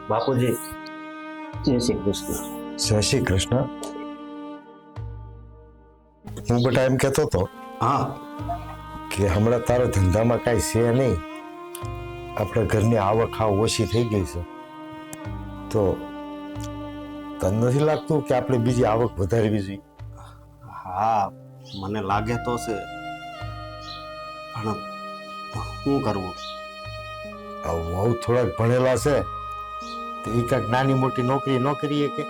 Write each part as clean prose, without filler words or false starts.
બાપુજી, જય શ્રી કૃષ્ણ. જય શ્રી કૃષ્ણ. હું બેટા એમ કહેતો હતો હા, કે હમણાં તારા ધંધામાં કાંઈ છે નહીં, આપણે ઘરની આવક હાવ ઓછી થઈ ગઈ છે, તો તને નથી લાગતું કે આપણે બીજી આવક વધારવી જોઈએ? હા, મને લાગે તો છે, પણ શું કરવું? બહુ થોડાક ભણેલા છે તો એ કાંઈક નાની મોટી નોકરી ન કરીએ કે?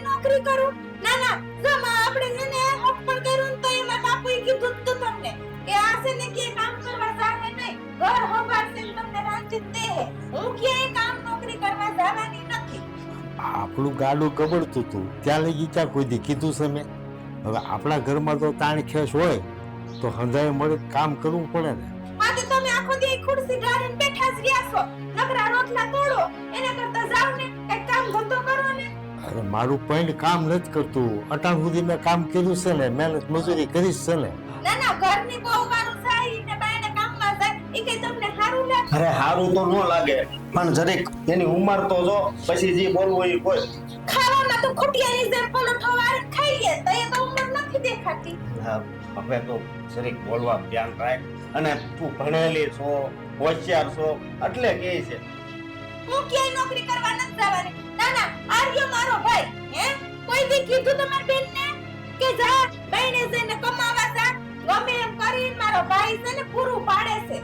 નોકરી કરું? ના ના, જમા આપણે જેને ઓપન કર્યું તો એમાં બાપુએ કીધું તો તમને કે આ છે ને કે કામ કરવા જાવે નહીં, ઘર સંભાળશે ને તમને રાંધી દે. હું ક્યાંય કામ નોકરી કરવા જવાની નથી. આપણું ગાડું કબડતું હતું ત્યાં લગી ક્યાં કોઈ દી કીધું છે મેં? હવે આપણા ઘરમાં તો તાણ ખેસ હોય તો હંધાએ મળે કામ કરવું પડે ને. આજે તમે આખો દી ખુરશી ઢાળીને બેઠા જ રહ્યા છો, નકરા રોટલા તોડો, એના કરતા જાવ ને કઈ કામ ધંધો કરો ને. અરે મારું પૈણ કામ નથી કરતું, અટાણ સુધી મેં કામ કર્યું છે ને, મહેનત મજૂરી કરી છે ને. ના ના, ઘરની બહુ વારું જાય ને બાયને કામમાં જાય, ઈ કઈ તમને સારું લાગે? અરે સારું તો ન લાગે, પણ જરીક એની ઉંમર તો જો, પછી જે બોલવું એ કોઈ. ખાવામાં તો ખુટિયાની જેમ પલોઠો વાળીને ખાઈ લે, તો એ તો ઉંમર નથી દેખાતી. હવે તો જરીક બોલવા ધ્યાન રાખ, અને તું ભણેલી છો, હોશિયાર છો, એટલે કે છે હું ક્યાંય નોકરી કરવા નથી જવાની. ના ના, આર્યો મારો ભાઈ, હે કોઈ દી કીધું તમાર બેનને કે જા બહેને જઈને કમાવા જા? ગમે એમ કરીને મારો ભાઈ છે ને પૂરું પાડે છે.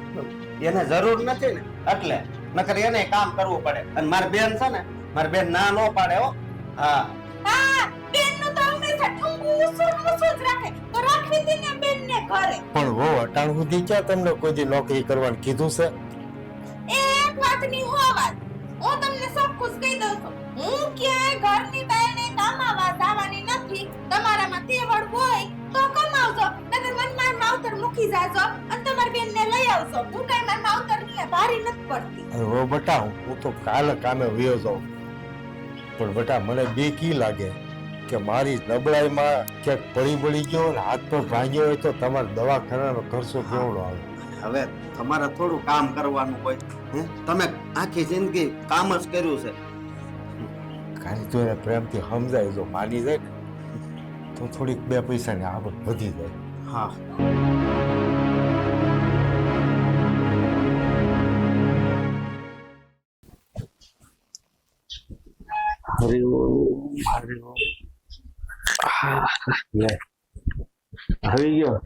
એને જરૂર નથી ને, એટલે નકર એને કામ કરવું પડે. અને મારી બેન છે ને, મારી બેન ના નો પાડે હો. હા હા, બેનનું તો હંમેશા ઠુંગું ઉસું જ રાખે, તો રાખવી દી ને બેનને ઘરે. પણ હો અટાણ સુધી ક્યાં તમને કોઈ દી નોકરી કરવાનું કીધું છે? એક વાતની હો વાત, હું તમને સબ ખુશ કહી દઉં છું, હું ક્યાંય ઘરની બહેને કમાવા જવાની નથી. તમારામાં તેવડ હોય તો કમાવજો, નકર મનમાં માવતર મૂકી જાજો અને તમારી બેનને લઈ આવજો. હું કઈ મારા માવતરની ભારી નથી પડતી. અરે હો બટા, હું તો કાલે કામે વયો જાઉં, પણ બટા મને બીક લાગે કે મારી નબળાઈમાં ક્યાંક પડી ગયો ને હાથ પર ભાંગ્યો હોય તો તમારે દવાખાનાનો ખર્ચો કેવડો આવે? હવે તમારે થોડું કામ કરવાનું હોય, તમે આખી જિંદગી કામ જ કર્યું છે. કાંઈ તો એને પ્રેમથી સમજાય, જો માની જાય ને તો થોડીક બે પૈસાની આવક વધી જાય. હા, આવી ગયો.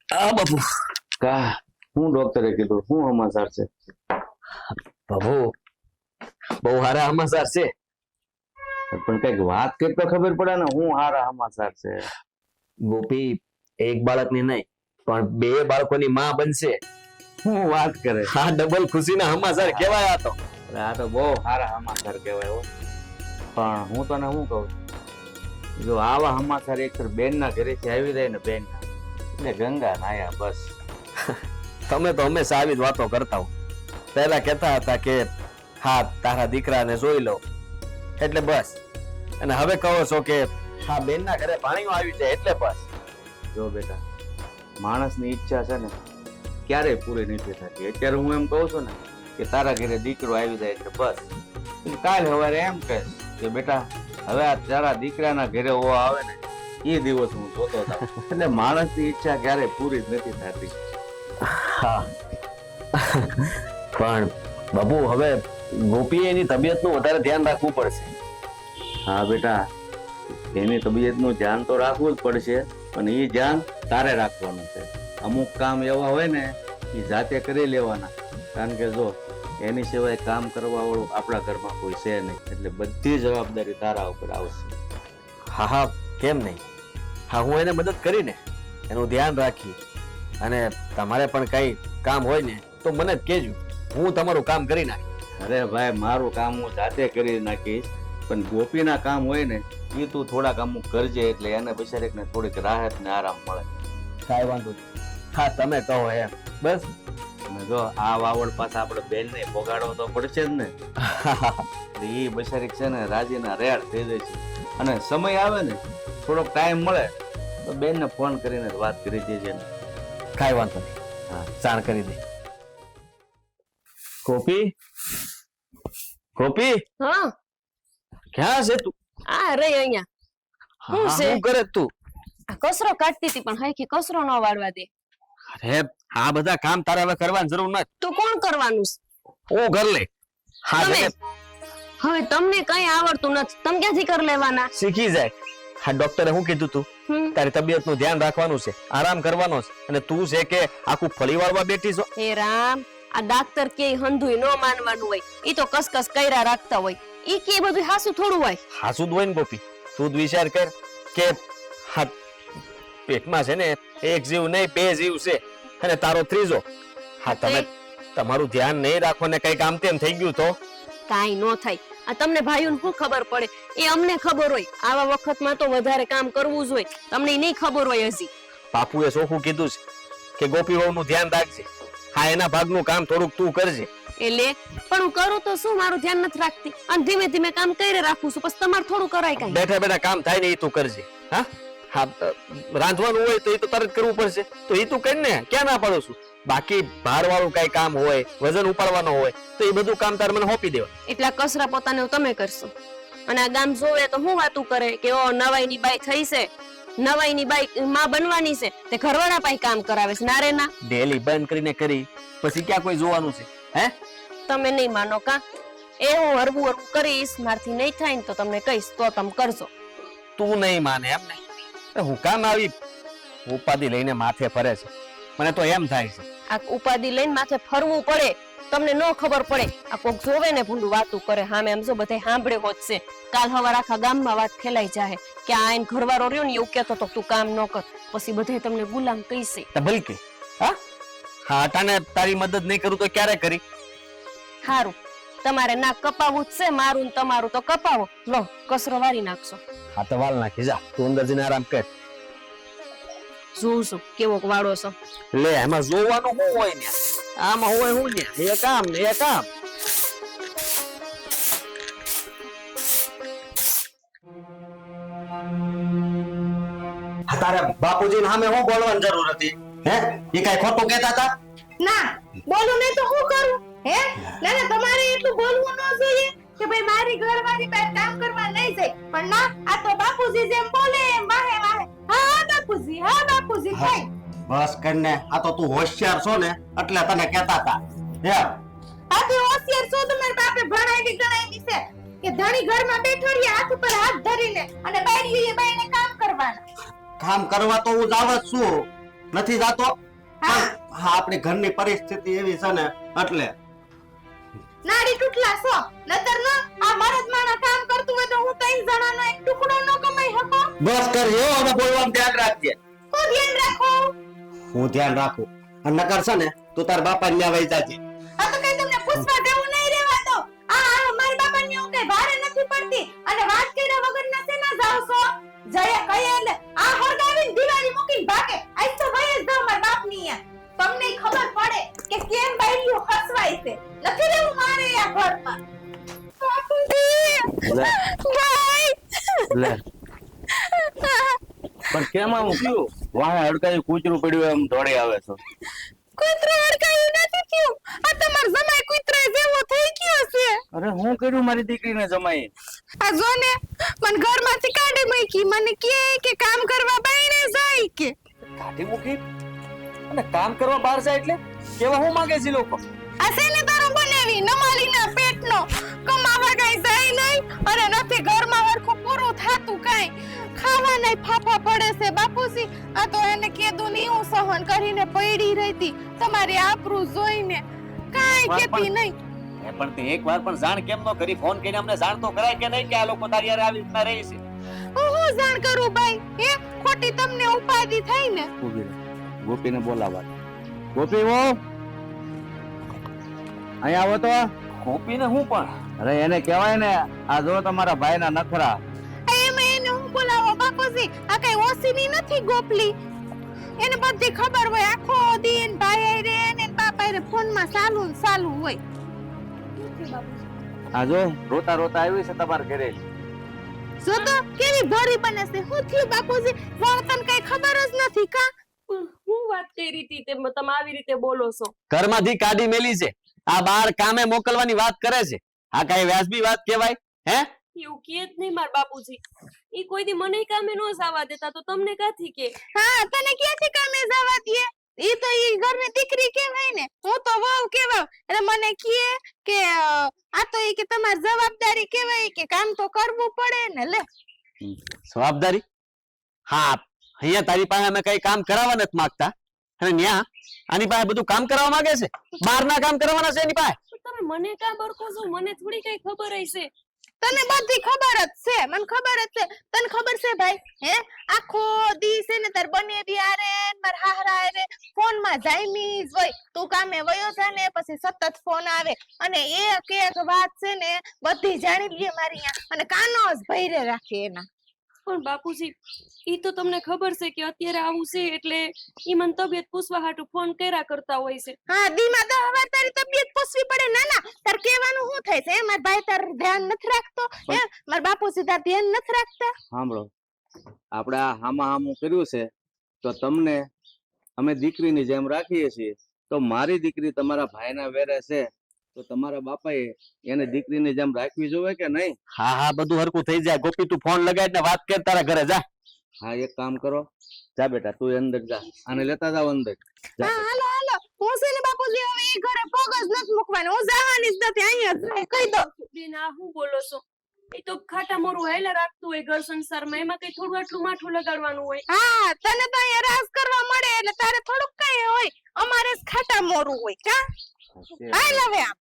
આ બાપુ કા હું ડોક્ટરે કીધું શું સમાચાર છે? બાપુ બહુ સારા સમાચાર છે, પણ કઈક વાત કઈક તો ખબર પડે ને હું સારા સમાચાર છે. ગોપી એક બાળકની નહીં પણ બે બાળકોની માં બનશે. શું વાત કરે? હા, ડબલ ખુશીના સમાચાર કહેવાય. આ તો બહુ સારા સમાચાર કહેવાય હો. પણ હું તને શું કહું, જો આવા સમાચાર એક બેન ના ઘરેથી આવી જાય ને, બેન એટલે ગંગા નાયા બસ. તમે તો હંમેશા આવી જ વાતો કરતા હો. પહેલા કહેતા હતા કે હા તારા દીકરાને જોઈ લો એટલે બસ, અને હવે કહો છો કે હા બેન ના ઘરે પાણીઓ આવી જાય એટલે બસ. જો બેટા, માણસની ઈચ્છા છે ને ક્યારેય પૂરી નથી થતી. અત્યારે હું એમ કહું છું ને કે તારા ઘરે દીકરો આવી જાય એટલે બસ. કાલ સવારે એમ કહે કે બેટા હવે આ તારા દીકરાના ઘરે હોવા આવે ને એ દિવસ હું જોતો હતો. એટલે માણસની ઈચ્છા ક્યારેય પૂરી જ નથી થતી. હા, પણ બાબુ હવે ગોપીએ એની તબિયતનું વધારે ધ્યાન રાખવું પડશે. હા બેટા, એની તબિયતનું ધ્યાન તો રાખવું જ પડશે, પણ એ ધ્યાન તારે રાખવાનું છે. અમુક કામ એવા હોય ને એ જાતે કરી લેવાના, કારણ કે જો એની સિવાય કામ કરવા વાળું આપણા ઘરમાં કોઈ છે નહીં, એટલે બધી જવાબદારી તારા ઉપર આવશે. હા હા, કેમ નહીં. હા, હું એને મદદ કરીને એનું ધ્યાન રાખી, અને તમારે પણ કઈ કામ હોય ને તો મને જ કહેજો, હું તમારું કામ કરી નાખીશ. અરે ભાઈ, મારું કામ હું જાતે કરી નાખીશ, પણ ગોપીના કામ હોય ને એ તું થોડાક અમુક કરજે, એટલે એને બિચારીને થોડીક રાહત ને આરામ મળે. કાંઈ વાંધો નહીં. હા, તમે કહો એમ બસ. જો આ વાવડ પાસે આપણે બેન ને પોગાડવો તો પડશે જ ને. એ બિચારી છે ને રાજીના રેડ થઈ જાય છે, અને સમય આવે ને થોડોક ટાઈમ મળે તો બેનને ફોન કરીને વાત કરી દેજે ને. કાંઈ વાંધો નહીં. હા. જાણ કરી દે. ગોપી ગોપી હા ક્યાં છે તું? આ રહી અહીંયા શું હા, છે? શું કરે તું? આ કચરો કાઢતી હતી પણ હૈકી કચરો ન વાળવા દે. અરે આ બધા કામ તારે હવે કરવાની જરૂર નથી. તો કોણ કરવાનું છે? ઓ ઘર લે. હા તમે. જને હવે તમને કઈ આવડતું નથી, તમે ક્યાંથી કરી લેવાના? શીખી જાય. હા ડોક્ટરે શું કીધું તું? હમ. તારી તબિયતનું ધ્યાન રાખવાનું છે, આરામ કરવાનો છે, અને તું છે કે આખું ફળી વાળવા બેઠી છો. હે રામ, આ ડાક્ટર કે હંધુય ન માનવાનું હોય, ઈ તો કસકસ કર્યા રાખતા હોય. ઈ કે બધું હાસું થોડું હોય. હાસું જ હોય ને ગોપી. તું જ વિચાર કર કે હા પેટમાં છે ને એક જીવ નહીં બે જીવ છે અને તારો ત્રીજો. હા તમે તમારું ધ્યાન નહીં રાખો ને કઈક આમ તેમ થઈ ગયું તો કાઈ નો થાય. આ તમને ભાઈઓને શું ખબર પડે? એ અમને ખબર હોય. આવા વખતમાં તો વધારે કામ કરવું જ હોય. તમને ઈ નહીં ખબર હોય હજી. બાપુએ ચોખ્ખું કીધું છે કે ગોપી વહુનું ધ્યાન રાખજે. હા એના ભાગનું કામ થોડુંક તું કરજે. એટલે પણ હું કરું તો શું, મારું ધ્યાન નથી રાખતી અને ધીમે ધીમે કામ કરી રાખું છું. પછી તમારે થોડું કરાય કાંઈ. બેઠા બેઠા કામ થાય ને એ તું કરજે. હા હા રાંધવાનું હોય તો એ તો તરત કરવું પડશે તો એ તું કરીને ક્યાં ના પાડું છું. બાકી ભાર વાળું કઈ કામ હોય વજન ઉપાડવાનો હોય તો એ બધું કામ તારે મને સોંપી દેવા. એટલા કસરા પોતાને તમે કરશો અને આ ગામ જોવે તો હું વાતું કરે કે ઓ નવાઈની બાઈ થઈ છે, નવાઈની બાઈ માં બનવાની છે, તે ઘરવાળા પાસે કામ કરાવે છે. ના રે ના, ડેલી બંધ કરીને કરી પછી ક્યાં કોઈ જોવાનું છે? હે તમે નહીં માનો કા? એ હું હરવું હરવું કરીશ, મારથી નહીં થાય ને તો તમને કહીશ તો તમે કરજો. તું નહીં માને એમ નહીં? હું કામ આવી ઉપાધિ લઈને માથે ફરે છે? મને તો એમ થાય છે આ ઉપાધિ લઈને માથે ફરવું પડે, તમને ન ખબર પડે. આ કોક જોવે ને ભૂંડું વાતું કરે, હામે એમ જો બધા સાંભળે હોત છે. કાલ હવાર આખા ગામમાં વાત ફેલાઈ જાય કે આ આઈને ઘરવાળો રહ્યો ને એવું કહેતો તો તું કામ ન કર, પછી બધા તમને ગુલામ કહીશે. તો બલકે હા હા અટાને તારી મદદ નહીં કરું તો ક્યારે કરી? હારું, તમારે ના કપાવું જ છે, મારું ને તમારું તો કપાવો. લો કસરો વારી નાખશો. હા તો વાલ નાખી જા, તું અંદર જઈને આરામ કર. જોઉં છું કેવો વાળો છો. લે એમાં જોવાનું શું હોય ને? આમાં હોય શું ને? એ કામ ને એ કામ. તારે બાપુજી સામે શું બોલવાની જરૂર હતી? હે એ કઈ ખોટું કહેતા હતા? ના બોલું નહીં તો શું કરું? હે ના ના, તમારે એટલું બોલવું ન જોઈએ કે ભાઈ મારી ઘરવાળી પાસે કામ કરવા નહીં જાય. પણ ના, આ તો બાપુજી જેમ બોલે એમ વાહે વાહે હા હા બાપુજી, હા બાપુજી થાય. બસ કરીને આ તો તું હોશિયાર છો ને એટલે તને કહેતા હતા. હે આથી હોશિયાર છો તમારે બાપે ભણાવી ગણાવી છે કે ધણી ઘરમાં બેઠો રહી હાથ ઉપર હાથ ધરીને અને બાયડીએ બાયને કામ કરવાના. કામ કરવા તો હું જાવ જ છું, નથી જાતો. હા. હા આપણી ઘરની પરિસ્થિતિ એવી છે ને એટલે નાડી ટૂટલા છો નતર ન આ મરદ માણા કામ કરતું હોય તો હું 3 જણાનો એક ટુકડો ન કમાઈ શકો. બસ કર યો હવે બોલવાનું ધ્યાન રાખજે. હું ધ્યાન રાખો. હું ધ્યાન રાખું અને નકર છે ને તું તાર બાપા ને વહી જાજે. આ તો કઈ તમને પૂછવા દેવું નહીં રહેવા દો. આ મારી બાપાને હું કઈ ભારે નથી પડતી અને વાત કર્યા વગર ના શેના જાવ છો? જયા કહે એટલે આ હરગાવીને દિવાળી મૂકીને ભાગે. આજ તો ભાઈ જ દો મારા બાપની અહીંયા. તમને ખબર પડે કે કેમ બાયડીઓ હસવાય છે. નથી રહેવું મારે આ ઘરમાં. લે ભાઈ લે પણ કેમ આવું થયું? વાહે હડકાઈ કૂતરું પડ્યું એમ દોડી આવે છો. કૂતરા હડકાયું નથી થયું. આ તમાર જમાઈ કૂતરા જેવો થઈ ગયો છે. અરે હું કર્યું મારી દીકરીને જમાઈ? આ જો ને મને ઘરમાંથી કાઢી મૂકી. મને કે કામ કરવા બાયણે જાય કે કાઢી મૂકી અને કામ કરવા બહાર જાય એટલે કેવા હું માંગે છે લોકો? આ શેને તારો બનાવી નમાલીના પેટનો કમાવા કાઈ જાય નહીં અને નથી ઘરમાં હરખું પૂરું થાતું કાઈ. ખાવાના ફાફા પડે છે બાપુજી. આ તો એને કીધું નહીં, હું સહન કરીને પડી રહીતી તમારી આબરૂ જોઈને. કાઈ કેતી નહીં. એ પણ તે એકવાર પણ જાણ કેમ ન કરી? ફોન કરીને અમને જાણ તો કરાય કે નહીં કે આ લોકો તારી હારે આવી રીતના રહે છે? હું જાણ કરું ભાઈ? હે ખોટી તમને ઉપાધિ થઈ ને. ગોપીને બોલાવા. ગોપી હો અહીંયા આવો તો. ગોપીને હું પણ? અરે એને કહેવાય ને આ જો તમારા ભાઈના નખરા. એમાં એને હું બોલાવો બાપુજી? આ કઈ ઓસીની નથી ગોપલી. એને બધી ખબર હોય. આખો દિન ભાઈ રે ને બાપા રે ફોનમાં ચાલુ હોય. આ જો રોતા રોતા આવી છે તમારા ઘરે. જો તો કેવી ભરી બને છે. હું થયું બાપુજી? તને કઈ ખબર જ નથી કા? હું વાત કરી હતી તે તમે આવી રીતે બોલો છો? ઘરમાંથી કાઢી મેલી છે, આ બાર કામે મોકલવાની વાત કરે છે. આ કઈ વ્યાજબી વાત કહેવાય? હે? એવું કે જ નહીં માર બાપુજી. ઈ કોઈ દી મને કામે નો જવા દેતા તો તમને કાથી કે? હા, તને ક્યાંથી કામે જવા દે? ઈ તો ઈ ઘરની દીકરી કહેવાય ને. હું તો વહુ કહેવાય. એટલે મને કહે કે આ તો ઈ કે તમારી જવાબદારી કહેવાય કે કામ તો કરવું પડે ને. લે જવાબદારી? હા, અહીંયા તારી પાસે અમે કઈ કામ કરાવવા નથી માંગતા, અને ન્યા આની પાસે બધું કામ કરાવવા માંગે છે. બહારના કામ કરવાના છે એની પાસે. તમે મને કામ બરકો છો? મને થોડી કઈ ખબર હશે. તને બધી ખબર જ છે. મને ખબર જ છે. તને ખબર છે ભાઈ? હે, આખો દી છે ને તાર બને બિયારે માર હાહરા રે ફોન માં જાયમી જ હોય. તું કામે વયો જા ને પછી સતત ફોન આવે અને એક વાત છે ને બધી જાણી લે મારી અહીંયા, અને કાનો જ ભૈરે રાખે એના. પણ બાપુજી, ઈ તો તમને ખબર છે કે અત્યારે આવું છે એટલે ઈ મને તબિયત પૂછવા હાટુ ફોન કર્યા કરતા હોય છે. હા, દીમાં 10 વાર તારી તબિયત પૂછવી પડે. ના ના, તાર કહેવાનું શું થાય છે? માર ભાઈ તાર ધ્યાન નથી રાખતો? હે, માર બાપુજી તાર ધ્યાન નથી રાખતા? સાંભળો, આપણે આ હામા હામું કર્યું છે તો તમને અમે દીકરીની જેમ રાખીએ છીએ, તો મારી દીકરી તમારા ભાઈના વેરે છે તો તમારા બાપાએ એને દીકરીની જેમ રાખવી જોઈએ કે નહીં? હા હા, બધું હરકું થઈ જાય. ગોપી, તું ફોન લગાડીને વાત કર તારા ઘરે જા. હા, એક કામ કરો, જા બેટા, તું અંદર જા, આને લેતા જાવ અંદર. હા, હાલો હાલો. હું છે ને બાપુજી હવે ઈ ઘરે પગ જ નથી મૂકવાનો. હું જવાની જ નથી. અહીંયા જ રહે. કહી દો. બેન, આ શું બોલો છો? એ તો ખાટા મોરું હાઈલા રાખતું હોય ઘર સંસારમાં, એમાં કઈ થોડું આટલું માઠું લગાડવાનું હોય? હા, તને તો અહીંયા રાસ કરવા મળે એટલે તારે થોડુંક કઈ હોય. અમારે જ ખાટા મોરું હોય કા? હાલ હવે આમ.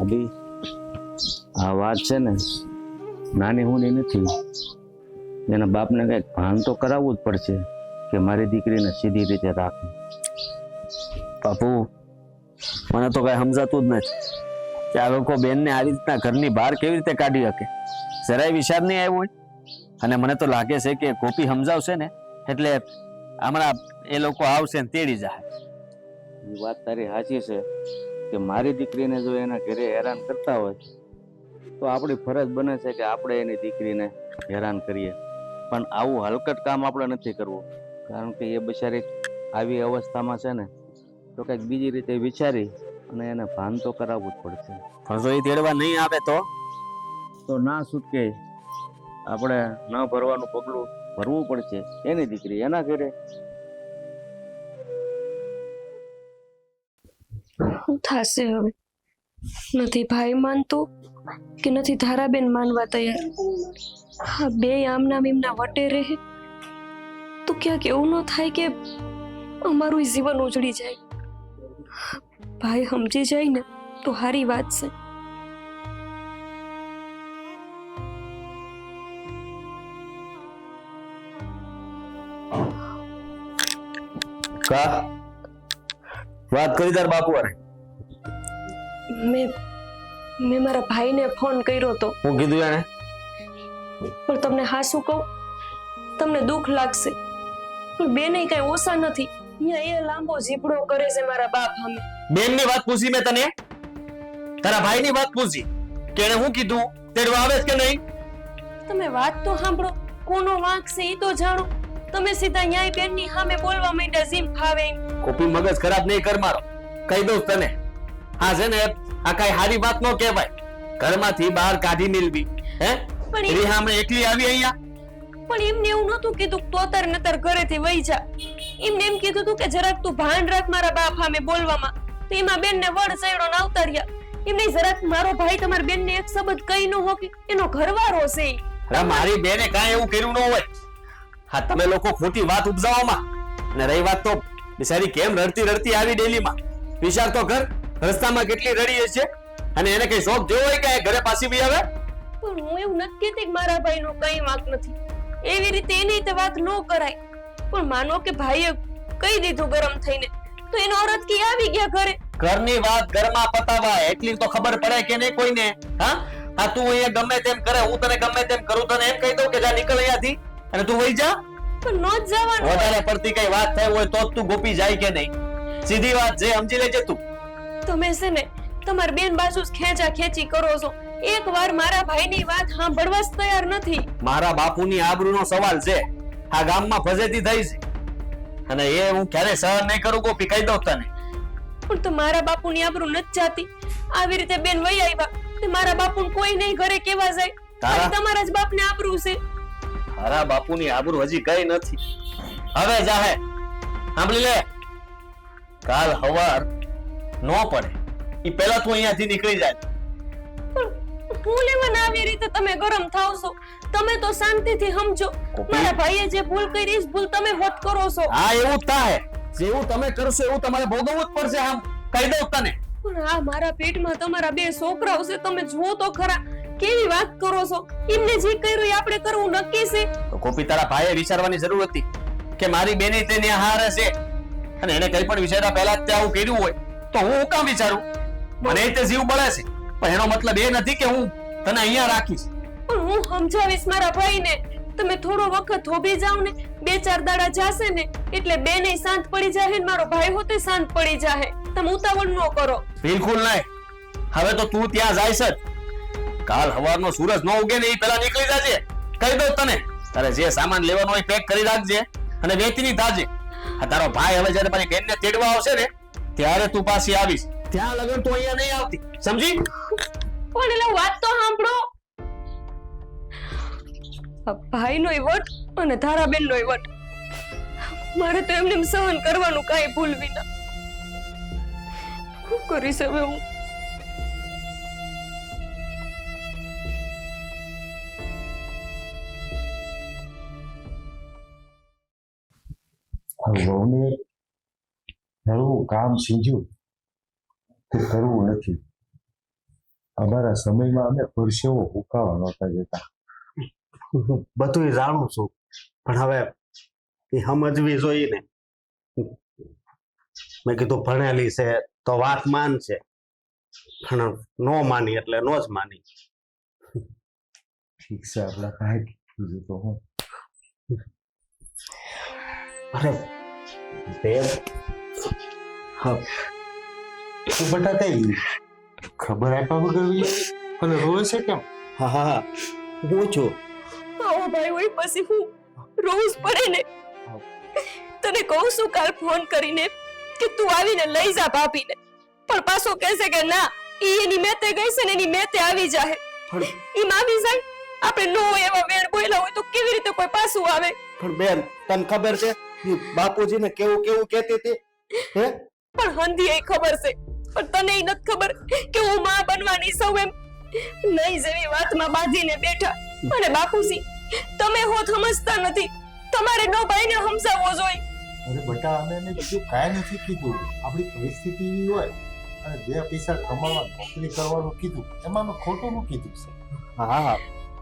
અભી, આ વાત છે ને નાની હુની નથી. એના બાપને કઈક ભાન તો કરાવવું જ પડશે કે મારી દીકરીને સીધી રીતે રાખે. બાપુ, મને તો કઈ સમજાતું જ નથી કે આ લોકો બેનને આવી રીતના ઘરની બહાર કેવી રીતે કાઢી શકે. જરાય વિચાર નહીં આવ્યો હોય. અને મને તો લાગે છે કે ગોપી સમજાવશે ને એટલે હમણાં એ લોકો આવશે ને તેડી જાય. વાત તારી સાચી છે કે મારી દીકરીને જો એના ઘરે હેરાન કરતા હોય તો આપણી ફરજ બને છે કે આપણે એની દીકરીને હેરાન કરીએ. પણ આવું હલકટ કામ આપણે નથી કરવું, કારણ કે એ બિચારી આવી અવસ્થામાં છે ને તો કંઈક બીજી રીતે વિચારી અને એને ભાન તો કરાવવું જ પડશે. પણ જો એ તેડવા નહીં આવે તો ના છૂટકે આપણે ન ભરવાનું પગલું ભરવું પડશે. એની દીકરી એના ઘરે. શું થશે હવે? નથી ભાઈ માનતો કે નથી ધારાબેન માનવા તૈયાર. હા, બે આમના મીમના વટે રહે તો ક્યાંક એવું ન થાય કે અમારું જીવન ઉજળી જાય. ભાઈ સમજી જાય ને તો સારી વાત છે. કા વાત કરી તાર બાપુ અરે? મેં મારા ભાઈને ફોન કર્યો તો. હું કીધું એને? પણ તમને હાસું કહું, તમને દુઃખ લાગશે પણ બેને કઈ ઓછા નથી. અહીંયા એ લાંબો ઝીપડો કરે છે મારા બાપ સામે. બેનની વાત પૂછી મેં તને? તારા ભાઈની વાત પૂછી કે એને હું કીધું? તેડવા આવે કે નહીં? તમે વાત તો સાંભળો. કોનો વાંક છે એ તો જાણો. તમે સીધા ન્યાય બેનની સામે બોલવા માંડ્યા જેમ ફાવે એમ. કોપી મગજ ખરાબ નહીં કર મારો, કહી દઉં તને. હા છે ને, આ કઈ સારી વાત નો કહેવાય. ઘરમાંથી બહાર કાઢી મેલવી. હે, પણ એ સામે એકલી આવી અહીંયા? પણ એમને એવું નતું કીધું તો તાર નતર ઘરેથી વહી જા. એમને એમ કીધું તું કે જરાક તું ભાન રાખ મારા બાપ સામે બોલવામાં. તો એમાં બેનને વડ ચડ્યો ને અવતાર્યા. એમને જરાક મારો ભાઈ તમારી બેનને એક શબ્દ કહી ન હોકે, એનો ઘરવાળો છે. અરે મારી બેને કાંઈ એવું કર્યું ન હોય. હા, તમે લોકો ખોટી વાત ઉપજાવવામાં. અને રહી વાત તો બિચારી કેમ રડતી રડતી આવી ડેલીમાં, વિચાર તો કર. રસ્તામાં કેટલી રડી હશે, અને એને કઈ શોખ જેવો હોય કે ઘરે પાછી બી આવે? પણ હું એવું નથી કહેતી કે મારા ભાઈનો કઈ વાંક નથી. એવી રીતે એની તે વાત ન કરાય. પણ માનો કે ભાઈએ કહી દીધું ગરમ થઈને, તો એનો અર્થ કે આવી ગયા ઘરે. ઘરની વાત ઘરમાં પતાવાય એટલી તો ખબર પડે કે નહીં કોઈને? હા, આ તું અહીંયા ગમે તેમ કરે, હું તને ગમે તેમ કરું, તને એમ કહી દઉં કે જા નીકળ અહીંયાથી અને તું વહી જા. પણ નો જ જવાનું. વધારે પડતી કઈ વાત થઈ હોય તો તું ગોપી જાય કે નહીં? સીધી વાત છે, સમજી લેજે તું. તમે છે ને તમારી બેન બાજુ જ ખેંચા ખેંચી કરો છો. એકવાર મારા ભાઈની વાત સાંભળવા જ તૈયાર નથી. મારા બાપુની આબરૂનો સવાલ છે. આ ગામમાં ફજેતી થઈ છે અને એ હું ક્યારે સહન નહીં કરું. ગોપી, કહી દઉં તને. પણ તો મારા બાપુની આબરૂ નથી જાતી. આવી રીતે બેન વહી આવ્યા તે મારા બાપુને કોઈ નહીં ઘરે કેવા જાય. તારા- તમારા જ બાપને આબરૂ છે. મારા બાપુની આબરૂ હજી કઈ નથી. હવે જાહે સાંભળી લે, કાલ હવાર નો પડે ઈ પહેલા તું અહીંયાથી નીકળી જાય. હું લેવાના આવી રીતે તમે ગરમ થાવ છો? તમે તો શાંતિથી સમજો. કોપી. મારા ભાઈએ જે ભૂલ કરી એ ભૂલ તમે હોત કરો છો. હા, એવું જ થાય. જેવું તમે કરશો એવું તમારે ભોગવવું જ પડશે. આમ કહી દઉં તને. પણ આ મારા પેટમાં તમારા બે છોકરાઓ છે. તમે જુઓ તો ખરા કેવી વાત કરો છો. એમને જે કર્યું એ આપણે કરવું નક્કી છે. તો કોપી, તારા ભાઈએ વિચારવાની જરૂર હતી કે મારી બેની તેને હારે છે અને એને કઈ પણ વિચાર્યા પહેલા જ તે આવું કર્યું હોય તો હું કામ વિચારું? મને તે જીવ બળે છે, પણ એનો મતલબ એ નથી કે હું તને અહીંયા રાખીશ. પણ હું સમજાવીશ મારા ભાઈને. તમે થોડો વખત થોભી જાવ ને, 2-4 દાડા જાશે ને એટલે બેને શાંત પડી જાય ને મારો ભાઈ હોતે શાંત પડી જાય. તમે ઉતાવળ ન કરો. બિલકુલ નહીં. હવે તો તું ત્યાં જાયસ જ. કાલ સવારનો સૂરજ ન ઉગે ને એ પહેલા નીકળી જાજે. કહી દઉં તને. તારે જે સામાન લેવાનો હોય પેક કરી રાખજે અને વેચની થાજે. આ તારો ભાઈ હવે જ્યારે મારી બેનને તેડવા આવશે ને ત્યારે તું પાછી આવીશ. ત્યાં લગન તું અહીંયા નહીં આવતી, સમજી? પણ એટલે વાત તો સાંભળો. ભાઈનોય વટ અને ધારાબેનનોય વટ. મારે તો એમને સહન કરવાનું કાંઈ ભૂલ વિના. શું કરીશ હવે હું? વહુને નવું કામ સીંજ્યું તે કરવું નથી. અમારા સમયમાં અમે પરસેવો હુકાવા નહોતા જતા. બધું જાણું છું, પણ હવે એ સમજવી જોઈએ ને. મેં કીધું ભણેલી છે તો વાત માનશે, પણ નો માની એટલે નો જ માની. ઠીક છે, આપણા કાંઈ કીધું તો હું. અરે બેન, હા, તું બેટા કઈ ખબર આપ્યા વગર અને રોવે છે કેમ? હા હા હા, હું છું. આવો ભાઈ હોય પછી હું રોજ પડે ને. તને કહું છું કાલ ફોન કરીને કે તું આવીને લઈ જા ભાભીને, પણ પાછો કહેશે કે ના ઈ એની મેતે ગઈ છે ને એની મેતે આવી જાય. ઈ આવી જાય આપણે નો એવા વેણ બોલ્યા હોય તો કેવી રીતે કોઈ પાછું આવે? પણ બેન, તને ખબર છે બાપુજીને કેવું કેવું કહેતી હતી? હે, પણ હંધી એ ખબર છે, પણ તને ઈ નથી ખબર કે હું માં બનવાની સૌ એમ નહીં જેવી વાતમાં બાંધીને બેઠા. અને બાપુજી તમે હોત સમજતા નથી. તમારે નો ભાઈને સમજાવવો જોઈએ. અરે બેટા, અમે એને બીજું કાંઈ નથી કીધું. આપણી પરિસ્થિતિ એવી હોય અને 2 પૈસા કમાવા નોકરી કરવાનું કીધું, એમાં અમે ખોટું નું કીધું છે. હા હા,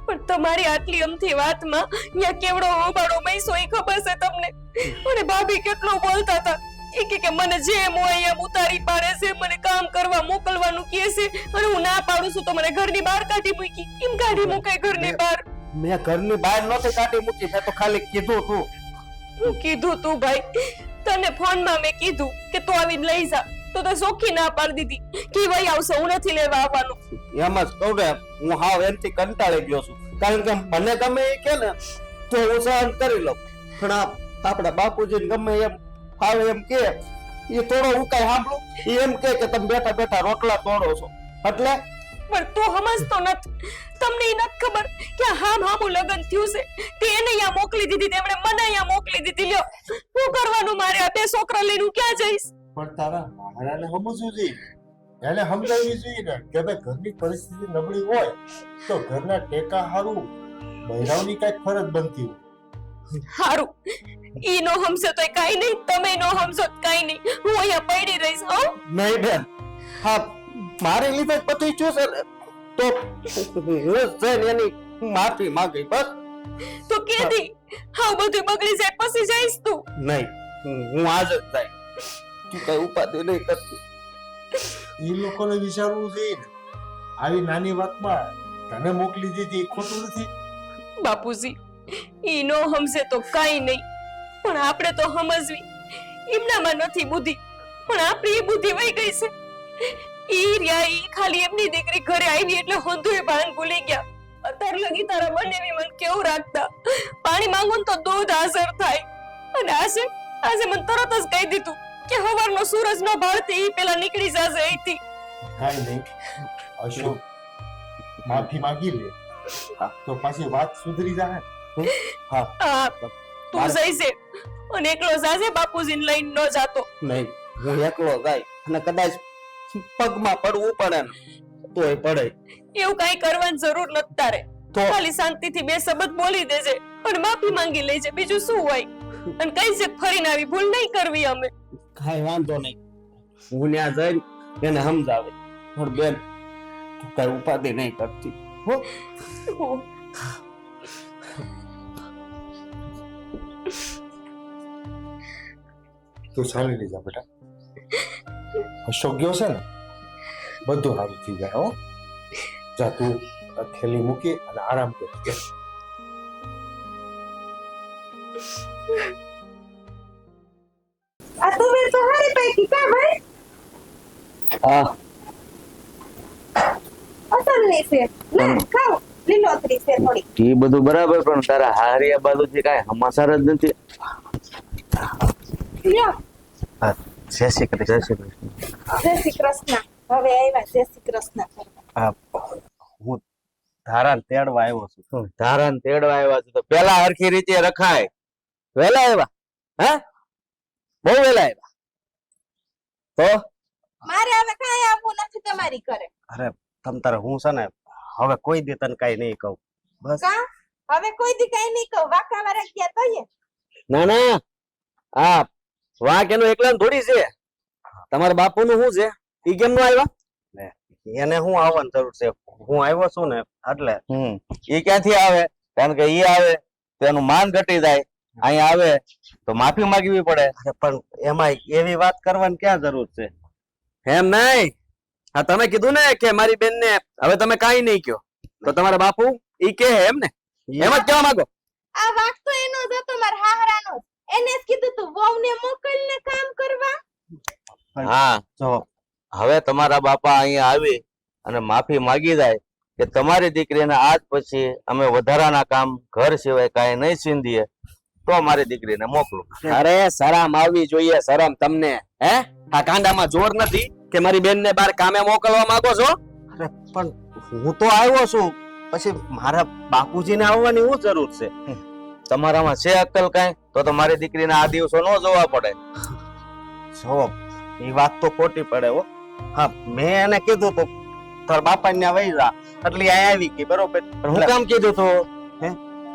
પણ તમારી આટલી અમથી વાતમાં ત્યાં કેવડો હોબાળો મૈસો એ ખબર છે તમને. અને ભાભી કેટલું બોલતા હતા. એ કે મને જેમ હોય એમ ઉતારી પાડે છે, મને કામ કરવા મોકલવાનું કહે છે અને હું ના પાડું છું તો મને ઘરની બહાર કાઢી મૂકી. એમ કાઢી મૂકાય ઘરની બહાર? મેં ઘરની બહાર નહોતી કાઢી મૂકી, મેં તો ખાલી કીધું તું. હું કીધું તું ભાઈ, તને ફોનમાં મેં કીધું કે તું આવીને લઈ જા તો તે ચોખ્ખી ના પાડી દીધી કે વહી આવશે, હું નથી લેવા આવવાનું. એમ જ કહું ને, હું હાવ એનથી કંટાળી ગયો છું. કારણ કે મને ગમે એ કે ને તો હું સહન કરી લઉં, પણ આપણા બાપુજીને ગમે એમ ફાવે એમ કે એ થોડો હું કઈ સાંભળું, એ એમ કે તમે બેઠા બેઠા રોટલા તોડો છો એટલે. પણ તું સમજતો નથી. તમને ઈ નથી ખબર કે હામું લગન થયું છે તે એને અહીંયા મોકલી દીધી, તેમણે મને અહીંયા મોકલી દીધી. લ્યો શું કરવાનું મારે? આ 2 છોકરા લઈને હું ક્યાં જઈશ? પણ તારા મારાને સમજવું જોઈએ, એને સમજાવવી જોઈએ ને કે ભાઈ ઘરની પરિસ્થિતિ નબળી હોય તો ઘરના ટેકા હારું બૈરાવની કઈક ફરજ બનતી હોય. હારું, ઈ નો સમજે તોય કાઈ નહીં, તમે નો સમજો તો કાઈ નહીં. હું અહીંયા પડી રહીશ. હો નહીં બેન, હા મારે લીધે જ બધું થયું છે ને, તો હું જઈને એની માફી માંગી બસ. તો કેદી હાવ બધું બગડી જાય પછી જઈશ તું? નહીં, હું આજ જ જાય. તું કઈ ઉપાધિ નહીં કરતી. એ લોકોને વિચારવું જોઈએ ને, આવી નાની વાતમાં તને મોકલી દીધી એ ખોટું નથી. બાપુજી ઈ નો સમજે તો કાઈ નહીં, પણ આપણે તો સમજવી. એમનામાં નથી બુદ્ધિ, પણ આપણી બુદ્ધિ વહી ગઈ છે. ઈ રહ્યા ઈ ખાલી એમની દીકરી ઘરે આવી એટલે હોંધુય ભાન ભૂલી ગયા. અત્યાર લગી તારા બંનેવી મન કેવું રાખતા. પાણી માંગુ ને તો દૂધ હાજર થાય. અને આજે મને તરત જ કહી દીધું કે સવારનો સૂરજ નો ભાળતી ઈ પેલા નીકળી જશે અહીંથી. કાઈ નહીં અશોક, માફી માંગી લે તો પાછી વાત સુધરી જાય. હા તું જઈશે અને એકલો જાજે, બાપુજીને લઈને ન જાતો. નહીં, હું એકલો ગાય અને કદાચ પગમાં પડવું પડે ને તોય પડે. એવું કઈ કરવાની જરૂર નથી તારે. તો ખાલી શાંતિથી બે શબ્દ બોલી દેજે અને માફી માંગી લેજે, બીજું શું હોય. અને કઈ છે ફરીને આવી ભૂલ નહીં કરવી અમે. કાંઈ વાંધો નહીં, હું ત્યાં જઈને એને સમજાવે. પણ બેન તું કઈ ઉપાધિ નહીં કરતી હો. તું ચાલી લઈ જા બેટા. અશોક ગયો છે ને, બધું સારું થઈ જાય. હો જા, તું આ થેલી મૂકી અને આરામ કર. આ તુવેર તો હારી પાકી કા ભાઈ? હા અસલની છે. લે ખાઓ, લીલોતરી છે થોડી. એ બધું બરાબર, પણ તારા હારિયા બાજુથી કાંઈ સમાચાર જ નથી. લ્યો, જય શ્રી કૃષ્ણ. જય શ્રી કૃષ્ણ. હવે આવ્યા જય શ્રી કૃષ્ણ કરવા. હું ધારાને તેડવા આવ્યો છું. ધારાને તેડવા આવ્યા છે તો પેલા હરખી રીતે રખાય. વહેલા આવ્યા? હે, બહુ વહેલા આવ્યા તો? મારે હવે કાંઈ આવવું નથી તમારી ઘરે. અરે તમ તારે હું છે ને હવે કોઈ દી તને કઈ નહીં કહું. બસ કા હવે કોઈ દી કઈ નહીં કહું. વાકા વાળા ગયા તોય ના ના, આ વાંક એનો એકલા થોડી છે. તમારા બાપુનું શું છે? ઈ કેમ નો આવ્યા? એને હું આવવાની જરૂર છે? હું આવ્યો છું ને એટલે. ઈ ક્યાંથી આવે? કારણ કે ઈ આવે તો એનું માન ઘટી જાય. અહીંયા આવે તો માફી માંગવી પડે. અરે પણ એમાં એવી વાત કરવાની ક્યાં જરૂર છે? એમ નહીં, હા તમે કીધું ને કે મારી બેન ને હવે તમે કાઈ નહીં કયો, તો તમારા બાપુ ઈ કે એમ ને, એમ જ કહેવા માંગો? આ વાક તો એનો જ હતો, મારા હાહરાનો. એને જ કીધું તું વહુને મોકલને કામ કરવા. હા, જો હવે તમારા બાપા અહીંયા આવી અને માફી માંગી જાય કે તમારી દીકરીને આજ પછી અમે વધારાના કામ ઘર સિવાય કાંઈ નહીં સીંધીએ તો મારી દીકરીને મોકલો. અરે શરમ આવવી જોઈએ, શરમ તમને. હે, આ કાંડામાં જોર નથી કે મારી બેન ને બાર કામે મોકલવા માંગો છો? અરે પણ હું તો આવ્યો છું, પછી મારા બાપુજીને આવવાની શું જરૂર છે? તમારામાં છે અક્કલ કાંઈ? તો મારી દીકરીને આ દિવસો ન જોવા પડે. જો એ વાત તો ખોટી પડે હો. હા, મેં એને કીધું તો તાર બાપા ને વહી જા એટલે આ આવી ગઈ બરોબર. હું કામ કીધું તો?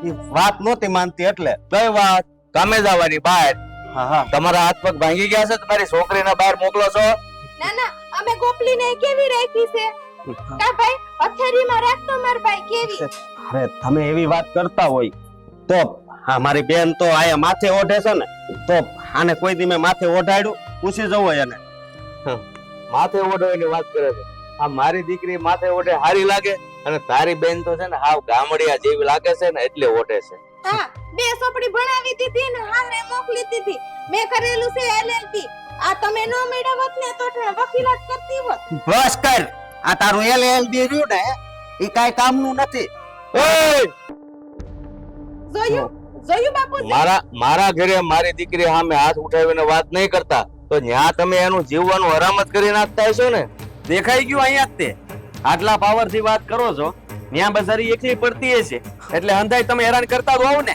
એ વાત નહોતી માનતી એટલે. કઈ વાત? કામે જવાની બહાર? હા હા, તમારા હાથ પગ ભાંગી ગયા છે? તમારી છોકરીને બહાર મોકલો છો? ના ના, અમે ગોપલીને કેવી રાખી છે? કા ભાઈ હથેળીમાં રાખતો માર ભાઈ કેવી. અરે તમે એવી વાત કરતા હોય તો હા, મારી બેન તો આયા માથે ઓઢે છે ને, તો આને કોઈ દી મેં માથે ઓઢાડ્યું? પૂછી જવું એને. માથે ઓઢવાની વાત કરે છે. આ મારી દીકરી માથે ઓઢે હારી લાગે, અને તારી બેન તો છે ને હાવ ગામડિયા જેવી લાગે છે ને એટલે ઓઢે છે. હા, બે સોપડી ભણાવી દીધી ને હારે મોકલી દીધી. મેં કરેલું છે LLB. આ તમે નો મેળવત ને તો વકીલાત કરતી હોત. બસ કર, આ તારું LLB રહ્યું ને એ કાઈ કામનું નથી. ઓય! જોયું જોયું બાપુજી. મારા ઘરે મારી દીકરી સામે હાથ ઉઠાવીને વાત નહીં કરતા તો ન્યા તમે એનું જીવવાનું હરામત કરી નાખતા હશો ને. દેખાઈ ગયું અહીંયા જ તે. આટલા પાવર થી વાત કરો છો, ત્યાં બજારી એકલી પડતી હશે એટલે અંધાઈ તમે હેરાન કરતા જ હોવ ને.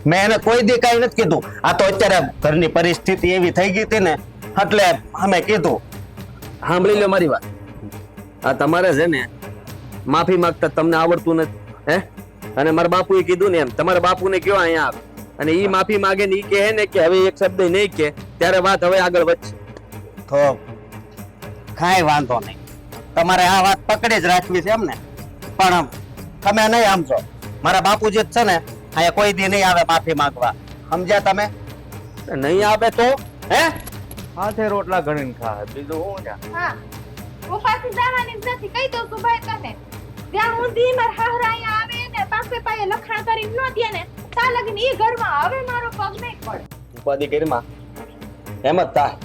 મેં એને કોઈ દી કાઈ નથી કીધું. આ તો અત્યારે ઘરની પરિસ્થિતિ એવી થઈ ગઈ હતી ને એટલે અમે કીધું. સાંભળી લો મારી વાત. આ તમારે છે ને માફી માંગતા તમને આવડતું નથી. હે, અને મારા બાપુએ કીધું ને એમ તમારા બાપુને કયો અહીંયા આવે, અને ઈ માફી માંગે ને ઈ કહે ને કે હવે એક શબ્દ નહીં કે ત્યારે વાત હવે આગળ વધશે. તો કાંઈ વાંધો નહીં, તમારે આ વાત પકડી જ રાખવી છે એમ ને. પણ તમે નહીં સમજો, મારા બાપુજી જ છે ને અહીંયા કોઈ દી નહીં આવે માફી માંગવા. સમજ્યા તમે? નહીં આવે તો હે હાથે રોટલા ગણીને ખા, બીજું હું જા. હા, હું પાછી જવાની જ નથી. કહી દઉં છું ભાઈ તને. જ્યાં સુધી મારા હાહરા અહીંયા આવે ને પાસે પાયે લખાણ કરી ન દે ને તા લગીને ઈ ઘરમાં હવે મારો પગ નહીં પડે. ઉપાધિ કરીમાં એમ જ થાય.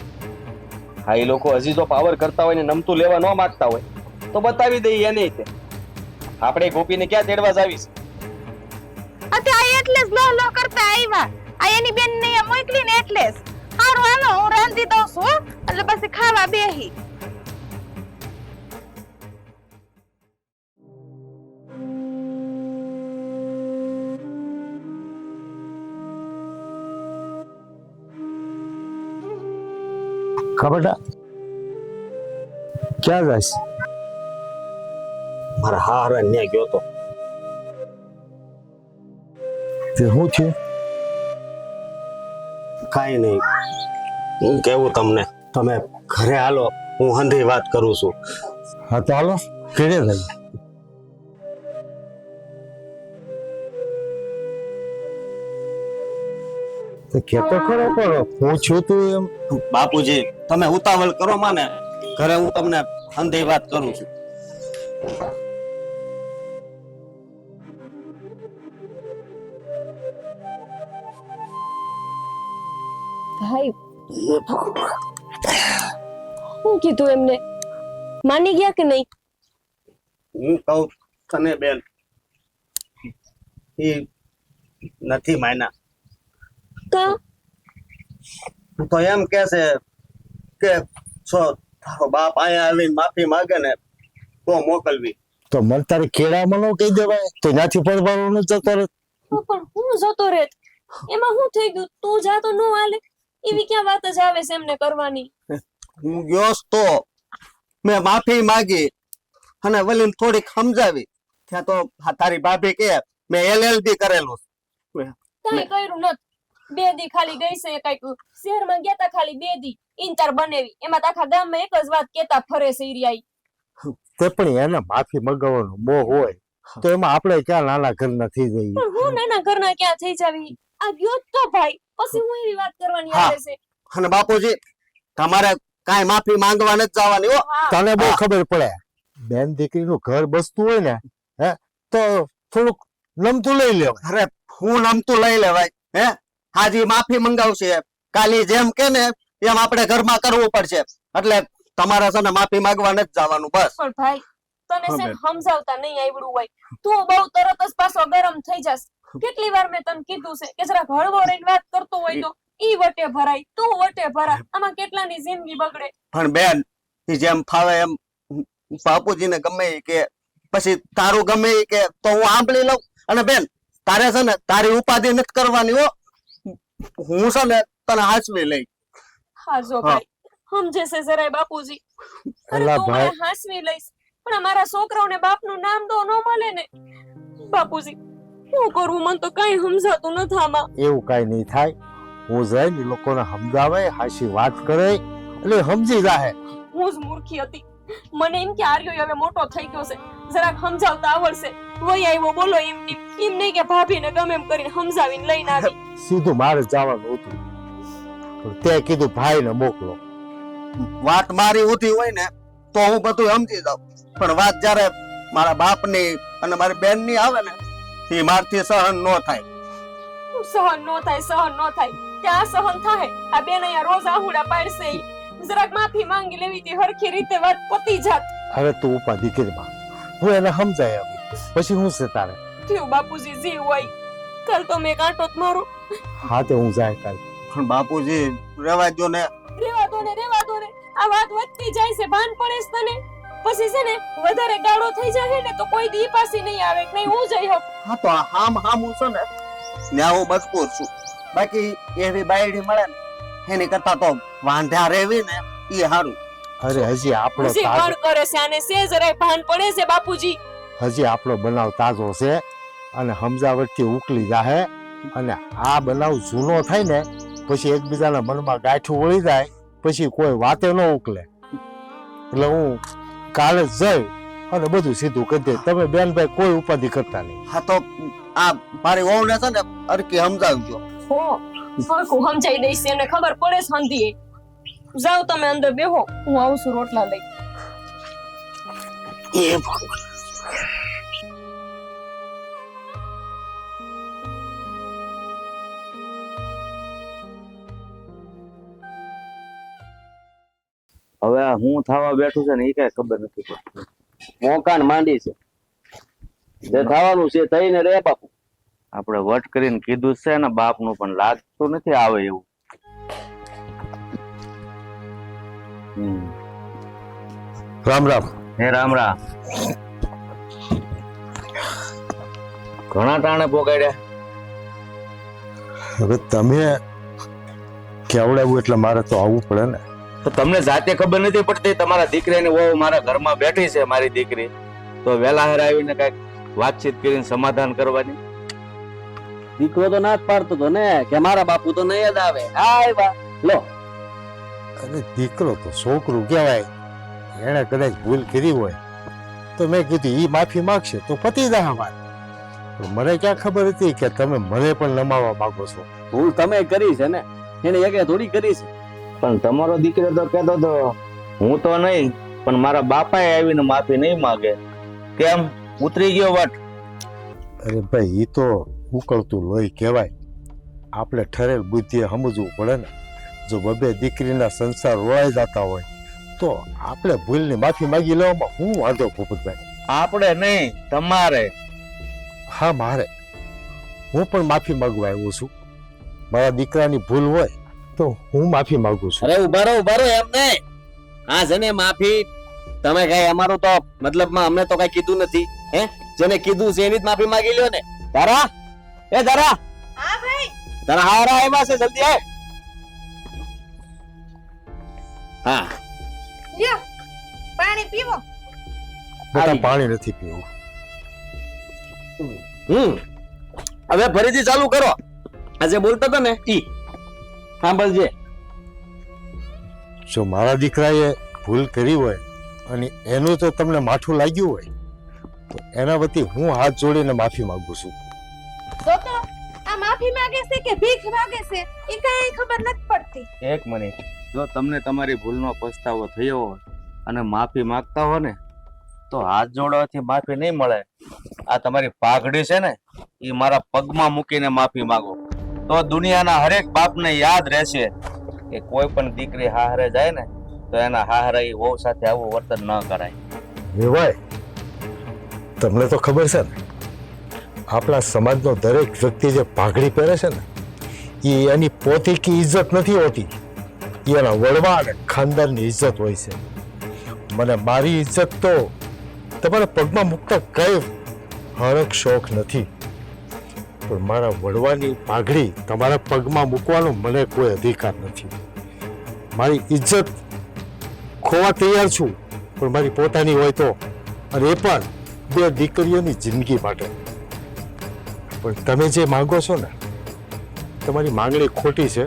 હા એ લોકો હજી જો પાવર કરતા હોય ને નમતું લેવા ન માંગતા હોય તો બતાવી દઈએ એને તે આપણે ગોપીને ક્યાં તેડવા જાવીશ અત્યારે એટલે જ લો કરતા આવ્યા આ એની બેન ને મોકલી ને એટલે જ હારું હાલો હું રાંધી દઉં છું હો. એટલે પછી ખાવા બેહી ખબર ક્યાં જઈશ? મારા હારા ન્યા ગયો તો તે શું થયું? કાઈ નહીં હું કેવું તમને તમે ઘરે હાલો હું હંધી વાત કરું છું હા તો હાલો કેડે થઈ તો કેતો ખરો પણ હું છું તું એમ બાપુજી તમે ઉતાવળ કરો માને ઘરે હું તમને હંધી વાત કરું છું ભાઈ શું કીધું એમને માની ગયા કે નહીં? હું કહું તને બેન એ નથી માયના કા તો એમ કે છે કે છો તારો બાપ અહીંયા આવીને માફી માંગે ને તો મોકલવી તો મને તારે કેળામાં ન કહી દેવાય તો ત્યાંથી પડવાનું ન જતો રહે પણ હું જતો રહેત એમાં શું થઈ ગયું? તું જા તો નો હાલે એવી ક્યાં વાત જ આવે છે એમને કરવાની? હું ગયો તો મેં માફી માંગી અને વલીને થોડીક સમજાવી ત્યાં તો તારી ભાભી કે મેં LLB કરેલું કાંઈ કર્યું નત. 2 દી ખાલી ગઈ છે કઈક શહેરમાં ગયા તા ખાલી 2 દી ઇન્ટર બનેવી એમાં તો આખા ગામમાં એક જ વાત કેતા ફરે છે ઈરિયાઈ. તે પણ એને માફી મગાવવાનો મોહ હોય તો એમાં આપણે ક્યાં નાના ઘરના થઈ જઈએ. પણ હું નાના ઘરના ક્યાં થઈ જાવી? આ ગયો જ તો ભાઈ પછી હું એવી વાત કરવાની હા. આવે છે. અને બાપુજી તમારે કાંઈ માફી માંગવા નથી જવાની હો હા તને બહુ ખબર પડે બેન દીકરીનું ઘર બસતું હોય ને હે તો થોડુંક નમતું લઈ લેવાય. અરે હું નમતું લઈ લેવાય હે હાજી માફી મંગાવશે કાલી જેમ કે ને એમ આપણે ઘરમાં કરવું પડશે એટલે તમારે છે ને માફી માંગવા નથી જવાનું બસ પણ ભાઈ તને હા, છે ને બેન. સમજાવતા નહીં આવડું હોય તું બહુ તરત જ પાછો ગરમ થઈ જાસ. કેટલી વાર મેં તને કીધું છે કે જરા હળવો રહીને વાત કરતો હોય તો ઈ વટે ભરાય તું વટે ભરા આમાં કેટલાની જિંદગી બગડે. પણ બેન ઈ જેમ ફાવે એમ બાપુજીને ગમે ઈ કે પછી તારું ગમે ઈ કે તો હું સાંભળી લઉં અને બેન તારે છે ને તારી ઉપાધિ નથી કરવાની હો હું છે ને તને હાચવી લઈ હા જો ભાઈ સમજે છે જરાય બાપુજી. અરે અલા તું મને ભાઈ. હાસવી લઈશ પણ આ મારા છોકરાઓને બાપનું નામ તો ન મળે ને. બાપુજી શું કરવું મને તો કઈ સમજાતું નથી આમાં. એવું કાંઈ નહીં થાય હું જઈને ઈ લોકોને સમજાવે હાચી વાત કરે એટલે સમજી જાહે. હું જ મૂર્ખી હતી. મને એમ કે આર્યો હવે મોટો થઈ ગયો છે જરાક સમજાવતા આવડશે વહી આવ્યો બોલો એમ નહીં કે ભાભીને ગમે એમ કરીને સમજાવીને લઈને આવી. સીધું મારે જવાનું હતું પણ તે કીધું ભાઈને મોકલો. વાત મારી ઊંધી હોય ને તો હું બધું સમજી જાઉં પણ વાત જ્યારે મારા બાપની અને મારી બેનની આવે ને એ મારથી સહન ન થાય સહન નો થાય ત્યાં સહન થાય. આ બેન અહીંયા રોજ આહુડા પાડશે ઈ. જરાક માફી માંગી લેવી હતી હરખી રીતે વાત પતી જાત. હવે તું ઉપાધિ કરીમાં હું એને સમજાય આવી પછી હું છે તારે. થયું બાપુજી જીવ હોય કાલ તો મેં કાંટો જ મારો. હા તે હું જાય કાલ. પણ બાપુજી રેવા દો ને રેવા દો ને આ વાત વધતી જાય છે ભાન પડે છે તને? પછી છે ને વધારે ગાળો થઈ જાય ને તો કોઈ દી પાછી નહીં આવે કે નહીં હું જઈ હક. હા તો હામ હું છે ને ત્યાં હું મજબૂર છું બાકી એવી બાયડી મળે ને એની કરતા તો વાંધા રહેવી ને એ સારું અરે હજી આપણો હજી તાજો વણ કરે છે આને સે જરાય ભાન પડે છે બાપુજી. હજી આપણો બનાવ તાજો છે અને સમજાવટથી ઉકલી જાહે અને આ બનાવ જૂનો થાય ને પછી એકબીજાના મનમાં ગાંઠું વળી જાય પછી કોઈ વાતે ન ઉકલે. એટલે હું કાલે જ જઈ અને બધું સીધું કરી દે. તમે બેનભાઈ કોઈ ઉપાધિ કરતા નહીં. હા તો આ મારી વહુને છે ને અરકી સમજાવજો હો હરખું સમજાઈ દઈશ એને ખબર પડે છે હંધીએ. જાઓ તમે અંદર બેહો હું આવું છું રોટલા લઈ. એ હવે આ હું થવા બેઠું છે ને એ કઈ ખબર નથી પડતી. મોકાન માંડી છે, જે થવાનું છે થઈને રે બાપુ. આપણે વટ કરીને કીધું છે ને બાપનું, પણ લાગતું નથી આવે એવું. રામ રામ. હે રામ રામ. ઘણા ટાણે પોગાડ્યા. હવે તમે કેવડાવું એટલે મારે તો આવવું પડે ને. તો તમને જાતે ખબર નથી પડતી તમારા દીકરાની વહુ મારા ઘરમાં બેઠી છે, મારી દીકરી, તો વેલા હેર આવીને કઈક વાતચીત કરીને સમાધાન કરવાની. દીકરો તો ના જ પાડતો હતો ને કે મારા બાપુ તો નહીં જ આવે. આવ્યા લો. અને દીકરો તો છોકરું કહેવાય, એને કદાચ ભૂલ કરી હોય તો મેં કીધું ઈ માફી માંગશે તો પતી જાય વાત. પણ મને ક્યાં ખબર હતી કે તમે મને પણ નમાવા માંગો છો. ભૂલ તમે કરી છે ને, એને એકે થોડી કરી છે. પણ તમારો દીકરો તો કહેતો હતો હું તો નહીં પણ મારા બાપાએ આવીને માફી નહીં માંગે. કેમ ઉતરી ગયો વટ? અરે ભાઈ ઈ તો ઉકળતું લોહી કહેવાય. આપણે ઠરેલ બુદ્ધિએ સમજવું પડે ને. જો બબે દીકરીના સંસાર રોવાઈ જતા હોય તો આપણે ભૂલની માફી માંગી લેવામાં હું વાંધો ભૂપતભાઈ? આપણે નહીં, તમારે. હા મારે. હું પણ માફી માંગવા આવ્યો છું. મારા દીકરાની ભૂલ હોય તો હું માફી માંગુ છું. અરે ઉભા રહો એમ નહીં. હા છે ને માફી તમે કઈ અમારું તો મતલબમાં અમને તો કઈ કીધું નથી. હે જેને કીધું છે એની જ માફી માંગી લ્યો ને. તારા એ તારા હા ભાઈ. તારા હારા આવ્યા છે, જલ્દી આવ. હા લ્યો પાણી પીવો. બેટા પાણી નથી પીવું. હવે ફરીથી ચાલુ કરો. આજે બોલતો હતો ને ઈ સાંભળજે. જો મારા દીકરાએ ભૂલ કરી હોય અને એનું તો તમને માઠું લાગ્યું હોય તો એના વતી હું હાથ જોડીને માફી માંગુ છું. તો આ માફી માંગે છે કે ભીખ માંગે છે એ કઈ ખબર નથી પડતી. એક મિનિટ, જો તમને તમારી ભૂલનો પસ્તાવો થયો હોય અને માફી માંગતા હો ને તો હાથ જોડવાથી માફી નહીં મળે. આ તમારી પાઘડી છે ને એ મારા પગમાં મૂકીને માફી માંગો તો દુનિયાના હરેક બાપને યાદ રહેશે કે કોઈ પણ દીકરી હાહરે જાય ને તો એના હાહરા વહુ સાથે આવું વર્તન ન કરાય. વેવાય તમને તો ખબર છે ને આપણા સમાજનો દરેક વ્યક્તિ જે પાઘડી પહેરે છે ને એ એની પોતીકી ઇજ્જત નથી હોતી, એ એના વડવા અને ખાનદાનની ઇજ્જત હોય છે. મને મારી ઇજ્જત તો તમારા પગમાં મૂકતા કઈ હરખ શોખ નથી, પણ મારા વડવાની પાઘડી તમારા પગમાં મૂકવાનો મને કોઈ અધિકાર નથી. મારી ઇજ્જત ખોવા તૈયાર છું પણ મારી પોતાની હોય તો, અને એ પણ બે દીકરીઓની જિંદગી માટે. પણ તમે જે માંગો છો ને તમારી માંગણી ખોટી છે,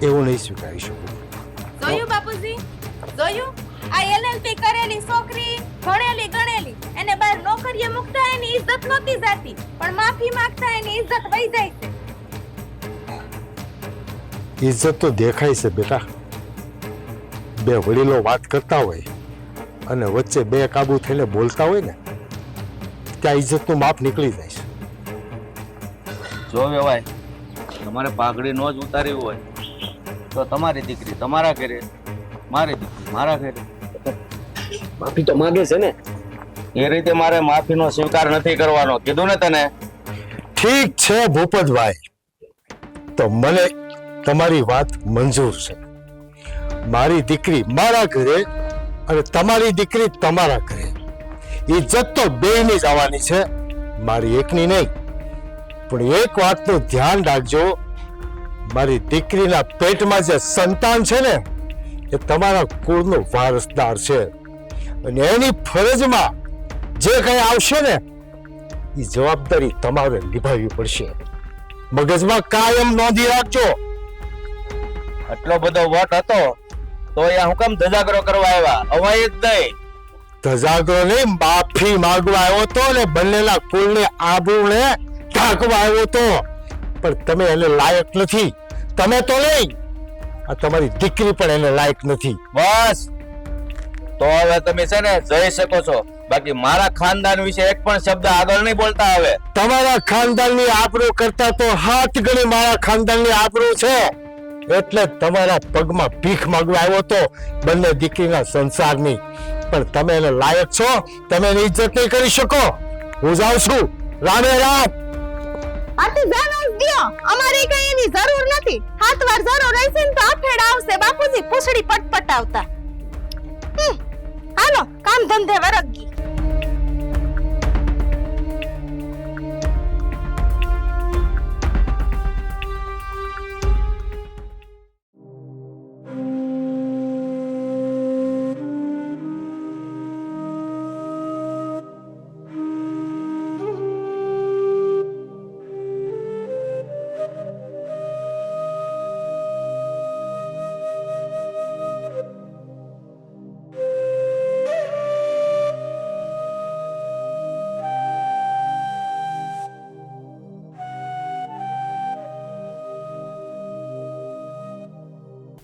એવું નહીં સ્વીકારી શકું. જોયું બાપુજી, જોયું? આ એલએલબી કરેલી છોકરી ભણેલી ગણેલી એને બહાર નોકરીએ મુકતા એની ઇજ્જત નહોતી જાતી, પણ માફી માંગતા એની ઇજ્જત વહી જાય છે. ઇજ્જત તો દેખાય છે બેટા. બે વડીલો વાત કરતા હોય અને વચ્ચે બે કાબુ થઈને બોલતા હોય ને ત્યાં ઇજ્જતનું માપ નીકળી જાય છે. જો વેવાય તમારે પાઘડી નો જ ઉતારી હોય તો તમારી દીકરી તમારા ઘરે, મારી દીકરી મારા ઘરે. માફી તો માંગે છે ને. એ રીતે મારે માફીનો સ્વીકાર નથી કરવાનો, કીધું ને તને. ઠીક છે ભૂપતભાઈ, તો મને તમારી વાત મંજૂર છે. મારી દીકરી મારા ઘરે અને તમારી દીકરી તમારા ઘરે. ઇજ્જત તો બેયની જ આવવાની છે, મારી એકની નહીં. પણ એક વાતનું ધ્યાન રાખજો, મારી દીકરીના પેટમાં જે સંતાન છે ને એ તમારા કુળનો વારસદાર છે અને એની ફરજમાં જે કંઈ આવશે ને એ જવાબદારી તમારે નિભાવવી પડશે. મગજમાં કાયમ નોંધી રાખજો. આટલો બધો વટ હતો તો અહીંયા હું કેમ ધજાગરો કરવા આવ્યા? અવાય જ નહીં. ધજાગરો નહીં, માફી માંગવા આવ્યો તો ને બંનેના કુળને આબરૂને ઢાંકવા આવ્યો તો. પણ તમે એને લાયક નથી. તમે તો નહીં, આ તમારી દીકરી પણ એને લાયક નથી. બસ તો હવે તમે છે ને જઈ શકો છો, બાકી મારા ખાનદાન વિશે એક પણ શબ્દ આગળ નહીં બોલતા. હવે તમારા ખાનદાનની આબરૂ કરતા તો 7 ગણી મારા ખાનદાનની આબરૂ છે. એટલે જ તમારા પગમાં ભીખ માંગવા આવ્યો તો બંને દીકરીના સંસારની. પણ તમે એને લાયક છો, તમે એની ઇજ્જત નહીં કરી શકો. હું જાઉં છું. રામે રામ. આથી જાણો દિયો અમારે કઈ એની જરૂર નથી. હાથ વાર જરૂર રહેશે ને તો આફેડ આવશે બાપુજી પૂછડી પટપટાવતા. હાલો કામ ધંધે વરગી.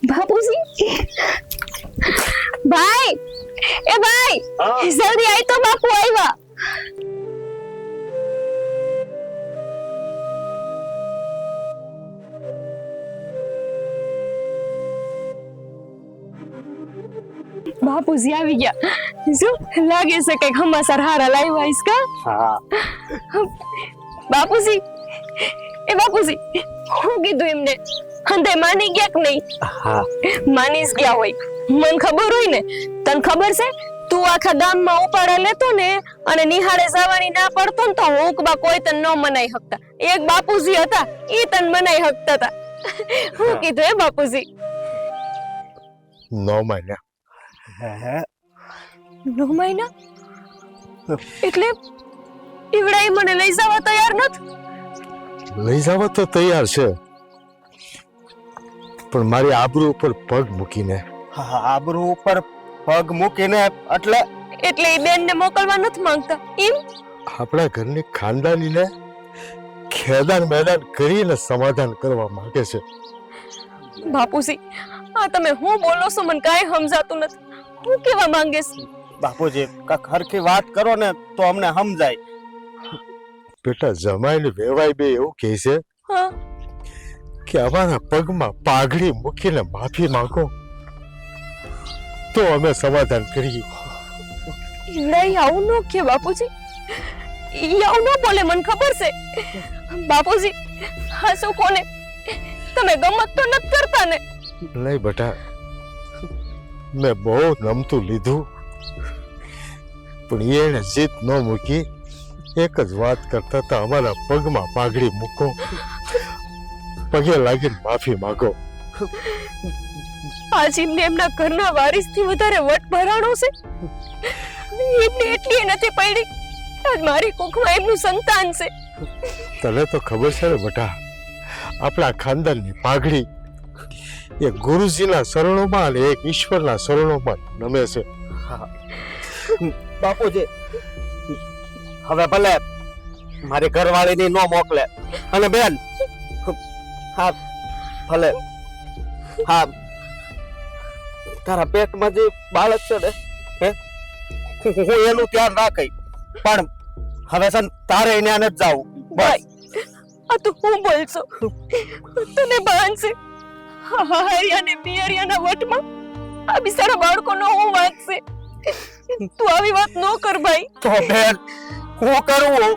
બાપુજી ભાઈ એ ભાઈ જલ્દી આય તો બાપુ આવ્યા. બાપુજી આવી ગયા. શું લાગે છે કઈક હમાસર હારા લાવ્યા છે કા? હા બાપુજી એ બાપુજી હું કીધું એમને હંધે માની ગયા કે નહીં? હા માનીશ ગયા હોય. મન ખબર હોય ને, તને ખબર છે તું આખા ગામમાં ઉપાડા લેતો ને અને નિહાળે જવાની ના પડતો ને તો હુંકબા કોઈ તને ન મનાઈ શકતા. એક બાપુજી હતા ઈ તને મનાઈ શકતા હતા. હું કીધું એ બાપુજી નો માન્યા. હે નો મહિના એટલે ઈવડાઈ મને લઈ જવા તૈયાર નથી. લઈ જવા તો તૈયાર છે, પણ મારી આબરૂ ઉપર પગ મૂકીને. આબરૂ ઉપર પગ મૂકીને એટલે એટલે ઈ બેનને મોકલવા નથી માંગતા એમ? આપણા ઘરની ખાનદાનીને ખેદાન મેદાન કરીને સમાધાન કરવા માંગે છે. બાપુજી આ તમે હું બોલો છો મને કાંઈ સમજાતું નથી. હું કેવા માંગે છે? બાપુજી કાંઈક હરખી વાત કરો ને તો અમને સમજાય. બેટા જમાઈને વેવાય બે એવું કહે છે હા કે અમારા પગમાં પાઘડી મૂકીને માફી માંગો તો અમે સમાધાન કરીએ. નહીં આવું ન કે બાપુજી, ઈ આવું ન બોલે મને ખબર છે. બાપુજી હા શું કોને તમે ગમત તો નથી કરતા ને? નહીં બેટા, મેં બહુ નમતું લીધું પણ એને જીત ન મૂકી. એક જ વાત કરતા હતા, અમારા પગમાં પાઘડી મૂકો, પગે લાગીને માફી માંગો. આજ એમને એમના ઘરના વારીસથી વધારે વટ ભરાણો છે. એમને એટલી નથી પડી આજ મારી કુખમાં એમનું સંતાન છે. તને તો ખબર છે ને બેટા, આપણા ખાનદાનની પાઘડી એક ગુરુજીના શરણોમાં અને એક ઈશ્વરના શરણોમાં નમે છે. બાપુજી હવે ભલે મારી ઘરવાળીની નો મોકલે અને બેન હા ભલે હા તારા પેટમાં જે બાળક છે ને હે હું એનું ધ્યાન રાખી પણ હવે છે ને તારે એને જ જાવું બસ. આ તો હું બોલছো તને ભાન છે હારિયા ને પિયરિયાના વટમાં આ બિચારા બાળકોનો હું વાત છે. તું આવી વાત ન કર ભાઈ. તો બેન હું કરવું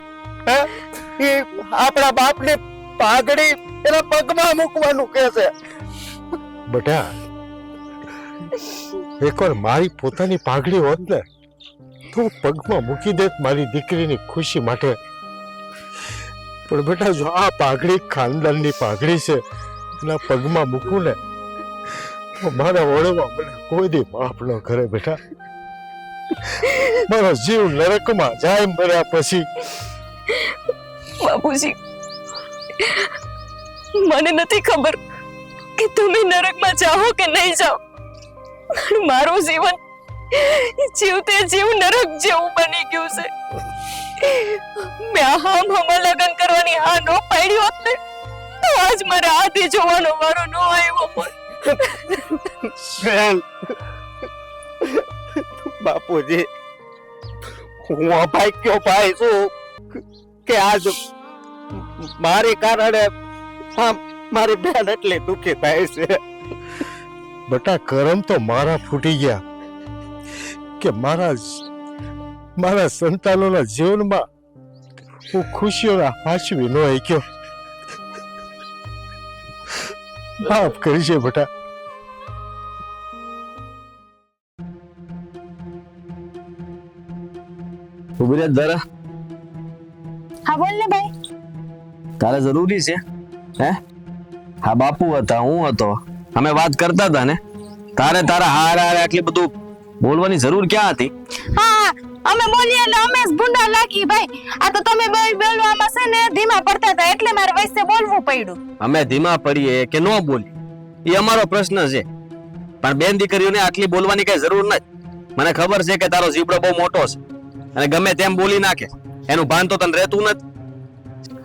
હે એ આપણા બાપને પાઘડી એના પગમાં મૂકવાનું કે છે. બેટા એકવાર મારી પોતાની પાઘડી હોત ને તો પગમાં મૂકી દેત મારી દીકરીની ખુશી માટે. પણ બેટા જો આ પાઘડી ખાનદાનની પાઘડી છે, એના પગમાં મૂકું ને તો મારા ઓળમાં મને કોઈ દી માફ ન કરે. બેટા મારો જીવ નરકમાં જાય મર્યા પછી. બાપુજી મને નથી ખબર કે તમે નરકમાં જાઓ કે નહીં જાઓ, પણ મારું જીવન જીવતે જીવ નરક જેવું બની ગયું છે. મેં હમા લગ્ન કરવાની હા ન પાડી હોત ને તો આજ મારે આદિ જોવાનો વારો ન આવ્યો હોત. બેન બાપુજી હું અભાગ્યો ભાઈ છું કે આજ મારી કારણે મારી બેન એટલી દુખી થાય છે. બટા કરમ તો મારા ફૂટી ગયા કે મારા સંતાનોના જીવનમાં હું ખુશીઓના હાચવી ન શક્યો. માફ કરજે બટા. ઉભી રહે જરા. હા બોલ ને ભાઈ. તારે જરૂરી છે હે? હા બાપુ હતા, હું હતો, અમે વાત કરતા હતા ને. તારે તારા હાર આટલી બધું બોલવાની જરૂર ક્યાં હતી? હા અમે બોલીએ એટલે અમે જ ભૂંડા લાગી ભાઈ. આ તો તમે બે બોલવામાં છે ને ધીમા પડતા હતા એટલે મારે વચ્ચે બોલવું પડ્યું. અમે ધીમા પડીએ કે ન બોલીએ એ અમારો પ્રશ્ન છે, પણ બેન દીકરીઓને આટલી બોલવાની કઈ જરૂર નથી. મને ખબર છે કે તારો જીબડો બહુ મોટો છે અને ગમે તેમ બોલી નાખે, એનું ભાન તો તને રહેતું નથી.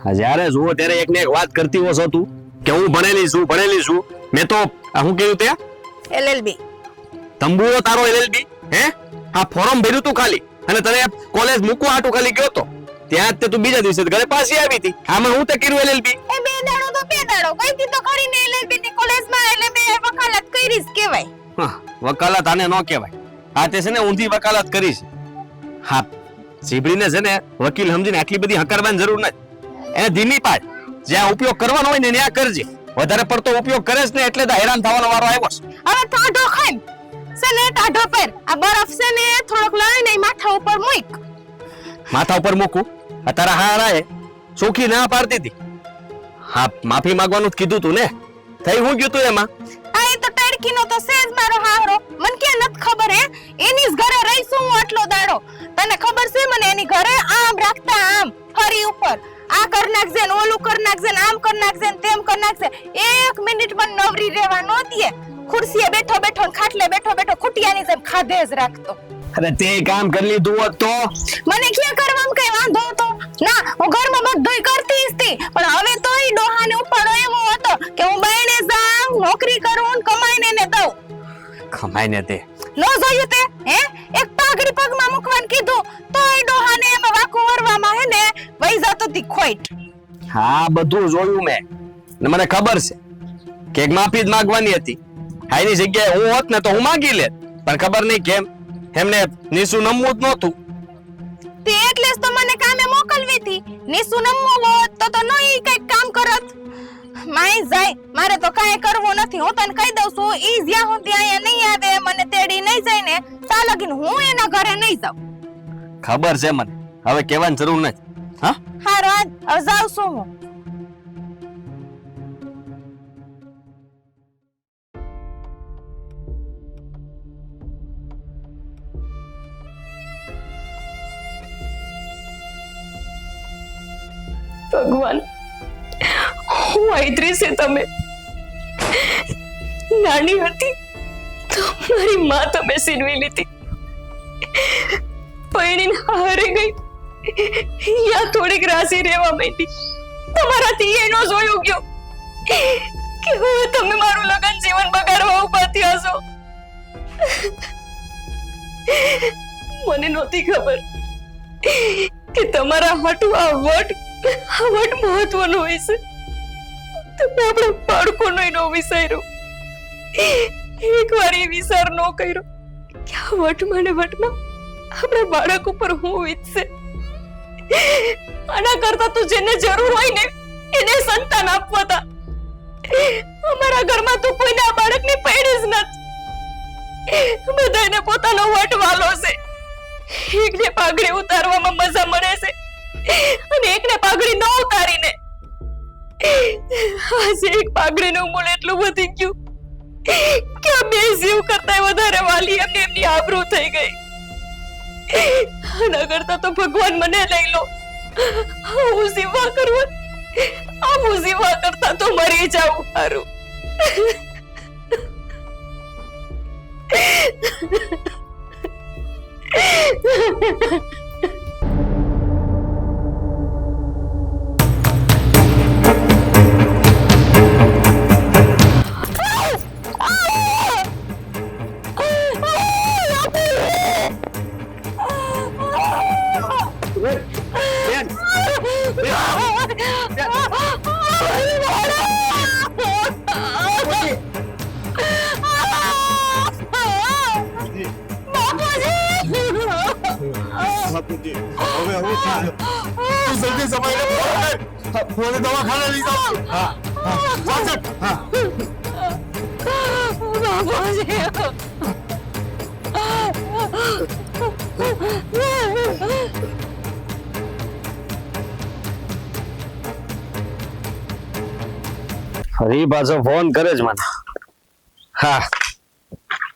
હા, જ્યારે જુઓ ત્યારે એક ને એક વાત કરતી હોશ તું કે હું ભણેલી છું. મેં તો હું કહ્યું તે એલએલબી તંબુરો તારો એલએલબી હે? હા, ફોર્મ ભર્યું તું ખાલી અને તને કોલેજ મૂકવા હાટું ખાલી ગયો તો, ત્યાં જ તે તું બીજા દિવસે ઘરે પાછી આવી હતી. આમાં હું તે કર્યું એલએલબી? એ બે દાડો તો બે દાડો કઈથી તો કરીને એલએલબી ની કોલેજમાં એટલે બે વકાલત કરી જ કહેવાય. હા, વકાલત આને ન કહેવાય. આ તે છે ને ઊંધી વકાલત કરી છે. હા, જીબડીને છે ને વકીલ સમજીને આટલી બધી હકારવાની જરૂર નથી. એને ધીમી પાડ, જ્યાં ઉપયોગ કરવાનો હોય ને ત્યાં કરજે. વધારે પડતો ઉપયોગ કરે છે ને એટલે તો હેરાન થવાનો વારો આવ્યો છે. હવે ટાઢો ખાઈ છે ને ટાઢો પર આ બરફ છે ને થોડોક લઈને માથા ઉપર મૂક. માથા ઉપર મૂકું? આ તારા હારાએ ચોખી ના પાડતી હતી. હા, માફી માંગવાનું જ કીધું તું ને. થઈ હું ગયું તું એમાં? આ એ તો ટડકીનો તો સેજ મારો હારો. મન કે નત ખબર હે એની જ ઘરે રહીશું હું આટલો દાડો. તને ખબર છે મને એની ઘરે આમ રાખતા આમ ફરી ઉપર આ કર નાખજે ને ઓલું કર નાખજે ને આમ કર નાખજે ને તેમ કર નાખજે. એક મિનિટ પણ નવરી રહેવા નો દે. ખુરશીએ બેઠો બેઠો ને ખાટલે બેઠો બેઠો ખુટિયાની જેમ ખાધે જ રાખતો. અરે તે કામ કરી લીધું હોત તો મને ક્યાં કરવામાં કઈ વાંધો હતો? ના, હું ઘરમાં બધુંય કરતી જ હતી, પણ હવે તોય ડોહાને ઉપાડો એવો હતો કે હું બાયણે જાઉં, નોકરી કરું ને કમાઈને ને દઉં. કમાઈને તે નો જોયું તે હે? એક પાઘડી પગમાં મૂકવાનું કીધું તોય ડોહાને એમાં વાકુ વરવામાં હે ને વઈ જતો તી ખોઈટ. હા, બધું જોયું મેં ને મને ખબર છે કે એક માફી જ માંગવાની હતી. હા, એની જગ્યાએ હું હોત ને તો હું માંગી લેત, પણ ખબર નહીં કેમ એમને નીસુ નમવું જ નહોતું. તે એટલે જ તો મને કામે મોકલવી હતી. નીસુ નમવો હોત તો નોય કઈક કામ કરત. માય જાય, મારે તો કાંઈ કરવું નથી. હું તને કહી દઉં છું, ઈ જ્યાં સુધી અહીંયા નહીં આવે, મને તેડી નહીં જાય ને તા લગીન હું એના ઘરે નહીં જાઉં. ખબર છે મને, હવે કહેવાની જરૂર નથી. હા, હારો આજ હવે જાઉં છું હું. ભગવાન, હું આઈત્રી છે તમે. નાની હતી તો મારી માં તમે સીનવી લીધી, પૈણીને હારે ગઈ, યા થોડીક રાસી રહેવા માંડી. તમારાથી એ નો જોયું ગયો કે હવે તમે મારું લગન જીવન બગાડવા ઉભા થયા છો. મને નહોતી ખબર કે તમારા હાટુ આ વટ મહત્વનું હોય છે. તમે આપણા બાળકોનો નો વિચાર્યો, એક વાર એ વિચાર ન કર્યો કે આ વટમાં ને વટમાં આપણા બાળક ઉપર હું વીતશે. આના કરતા તો જેને જરૂર હોય ને એને સંતાન આપવા હતા. અમારા ઘરમાં તો કોઈને આ બાળકની પૈડી જ નથી. બધાને પોતાનો વટ વાલો છે. એકને પાઘડી ઉતારવામાં મજા મળે છે અને એકને પાઘડી ન ઉતારીને. આજે એક પાઘડીનું મૂળ એટલું વધી ગયું કે આ બે જીવ કરતા વધારે વાલી એમને એમની આબરૂ થઈ ગઈ. આના કરતા તો ભગવાન મને લઈ લો. હું જીવા કરવા, હું જીવા કરતા તો મરી જાઉં સારું. બાપુજી હવે હવે તું જલ્દી સમય મને દવાખાને લઈ જાવ હા હા ફરી પાછો ફોન કરે જ મને. હા,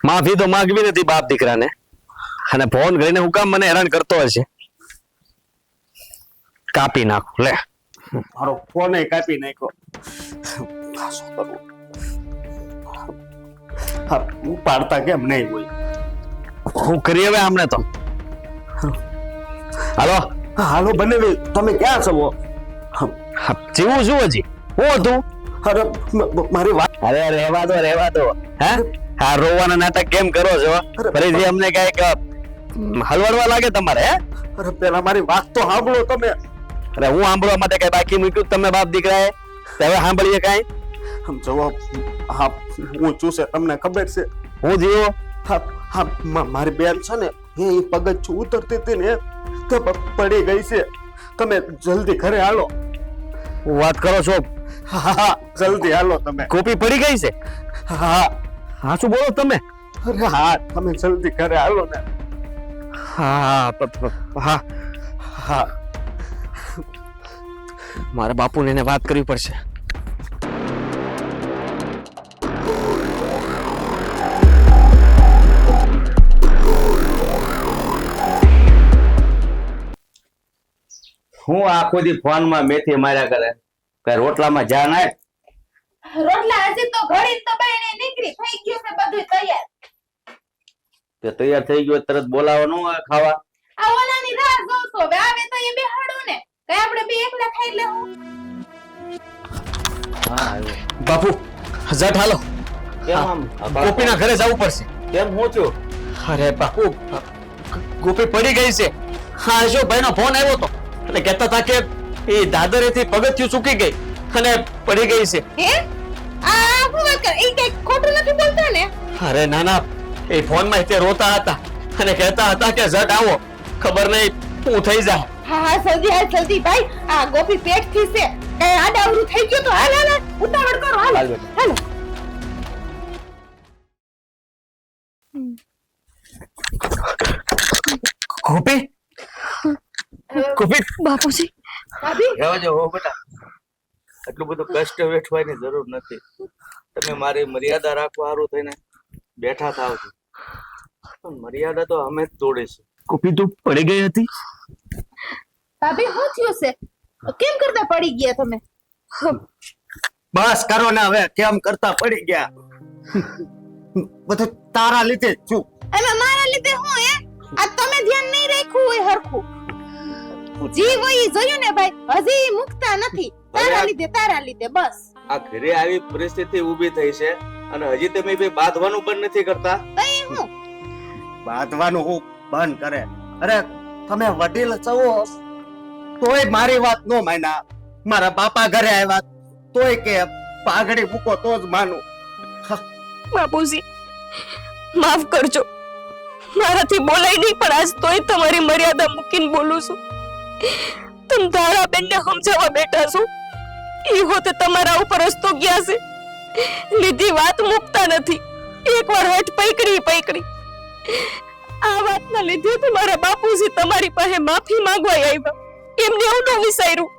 માફી તો માંગવી નથી બાપ દીકરાને, અને ફોન કરીને હું કામ મને હેરાન કરતો હશે. કાપી નાખું લે. મારો ફોન કાપી નાખ્યો. શું કરું? હા, ઉપાડતા કેમ નહીં હોય? હું કરી હવે આમને તો. હાલો હાલો બનેવી, તમે ક્યાં છો? જીવું શું હજી? હું હતું? અરે મારી વાત. અરે રહેવા દો હે. હા, રોવાના નાટક કેમ કરો છો? ફરીથી અમને કઈક હલવાડવા લાગે તમારે હે? અરે પેલા મારી વાત તો સાંભળો તમે. અરે હું સાંભળવા માટે કઈ બાકી મૂક્યું તમે બાપ દીકરાએ? હવે સાંભળીએ કઈ? આમ જવાબ હા હું છું છે, તમને ખબર છે? હું જીવો? હા હા મારી બેન છે ને એ પગથિયું ઉતરતી હતી ને તો પડી ગઈ છે. તમે જલ્દી ઘરે હાલો. વાત કરો છો? હા હા જલ્દી હાલો તમે. કોપી પડી ગઈ છે? હા હા શું બોલો તમે? અરે હા તમે જલ્દી ઘરે હાલો ને. હા હા હા મારા બાપુને એને વાત કરવી પડશે. હું આખો દી ફોન માં મેથી માર્યા કરે, કઈ રોટલામાં જા નાય. રોટલા હજી તો ઘડી તો બઈને નીકળી થઈ ગયું છે બધું તૈયાર. તે તૈયાર થઈ ગયો તરત બોલાવવાનું હોય ખાવા. આ ઓલાની રાહ જોઉં છું. હવે આવે તો એ બેહાડું ને, કઈ આપણે બે એકલા ખાઈ લેવું. હા આવ્યો. બાપુ જટ હાલો, કેમ આમ ગોપીના ઘરે જવું પડશે. કેમ હું છું? અરે બાપુ, ગોપી પડી ગઈ છે. હા જો ભાઈનો ફોન આવ્યો તો એટલે કહેતા હતા કે એ દાદરેથી પગથિયું ચૂકી ગઈ અને પડી ગઈ છે. હે આ હું વાત કર, એ કઈ ખોટું નથી બોલતા ને? અરે ના ના, એ ફોનમાં તે રોતા હતા અને કહેતા હતા કે જટ આવો, ખબર નહીં શું થઈ જાય. હા હા જલ્દી ભાઈ. આ ગોપી પેટ થી છે, કઈ આડાવરું થઈ ગયું તો હાલ હાલ ઉતાવળ કરો. હાલ હાલ બેટા. હાલો. ગોપી, ગોપી, બાપુજી ભાભી રહેવા જો હો બેટા, એટલું બધું કષ્ટ વેઠવાની જરૂર નથી. તમે મારી મર્યાદા રાખવા સારું થઈને બેઠા થાવ છો, પણ મર્યાદા તો અમે જ તોડીશું. ગોપી તું પડી ગઈ હતી? ભાભી શું થયું છે? કેમ કરતા પડી ગયા તમે? બસ કરો ને હવે. કેમ કરતા પડી ગયા? બધું તારા લીધે જ છું. એમાં મારા લીધે હું હે? આ તમે ધ્યાન નહીં રાખ્યું હોય હરખું. જીવ હોય ઈ જોયું ને ભાઈ, હજી મુકતા નથી. તારા લીધે બસ. આ ઘરે આવી પરિસ્થિતિ ઊભી થઈ છે અને હજી તમે બે બાંધવાનું પણ નથી કરતા. તઈ હું બાંધવાનું હું બંધ કરે. અરે તમે વડીલ છો તોય મારી વાત નો માન્યા. મારા બાપા ઘરે આવ્યા તોય કે પાઘડી મૂકો તો જ માનું. બાપુજી માફ કરજો, મારાથી બોલાય નહીં, પણ આજ તોય તમારી મર્યાદા મૂકીને બોલું છું. તમે તારા બેનને સમજાવવા બેઠા છો, એ હોતે તમારા ઉપર રસ્તો ગયા છે. લીધી વાત મૂકતા નથી. એકવાર હટ પકડી. આ વાતના લીધે તમારા બાપુજી તમારી પાસે માફી માંગવા આવ્યા. એમને એવું ન વિચાર્યું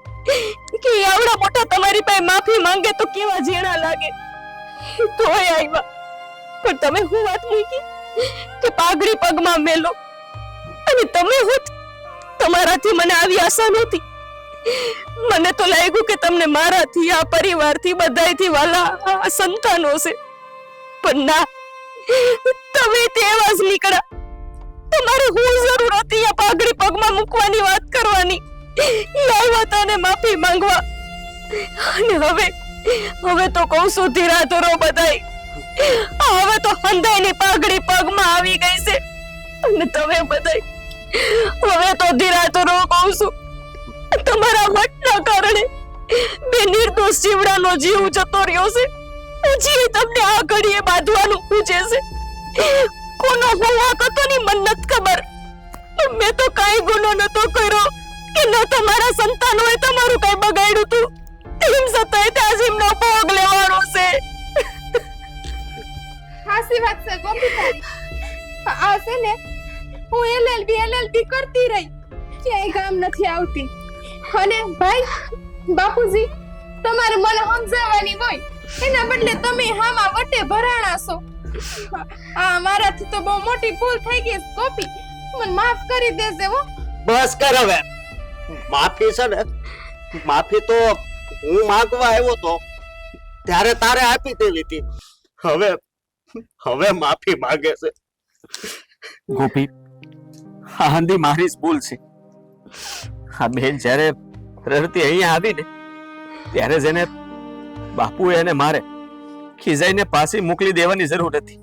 કે આવડા મોટા તમારી પાસે માફી માંગે તો કેવા ઝીણા લાગે. તોય આવ્યા, પણ તમે હું વાત મૂકી કે પાઘડી પગમાં મેલો, અને તમે હું તમારાથી મને આવી આશા નહોતી. મને તો લાગ્યું કે તમને મારાથી, આ પરિવારથી, બધાયથી વાલા આ સંતાનો છે, પણ ના, તમે તેવા જ નીકળ્યા. તમારે હું જરૂર હતી આ પાઘડી પગમાં મૂકવાની વાત કરવાની? આવ્યા તને માફી માંગવા, અને હવે તો કહું છું ધીરા ધરો બધાય. હવે તો હંધાઈની પાઘડી પગમાં આવી ગઈ છે, અને તમે બધાય હવે તો ધીરા ધરો કહું છું. તમારા વટના કારણે બે નિર્દોષ જીવડાનો જીવ જતો રહ્યો છે. હજી તમને આ ઘડીએ બાંધવાનું પૂછે છે. કોનો હું વાક હતો ની મને નથી ખબર, મેં તો કાંઈ ગુનો નતો કર્યો કે ન તમારા સંતાન હોય તમારું કઈ બગાડ્યું તું તેમ છતાંય તાજીમનો ભોગ લેવાનો છે. હાસી વાત છે ગોપી તારી. આ છે ને હું એલએલબી કરતી રહી ક્યાંય કામ નથી આવતી. અને ભાઈ બાપુજી તમારે મને સમજાવવાની હોય એના બદલે તમે હામાં વટે ભરાણા છો. આ મારાથી તો બહુ મોટી ભૂલ થઈ ગઈ છે ગોપી, મને માફ કરી દેજે હો. બસ કર હવે. માફી છે ને, માફી તો હું માંગવા આવ્યો તો ત્યારે તારે આપી દેવી હતી. હવે માફી માંગે છે. ગોપી, આ હંધી મારી જ ભૂલ છે. આ બેન જ્યારે રડતી અહીંયા આવી ને ત્યારે જ એને બાપુએ એને મારે ખીજાઈને પાછી મોકલી દેવાની જરૂર હતી.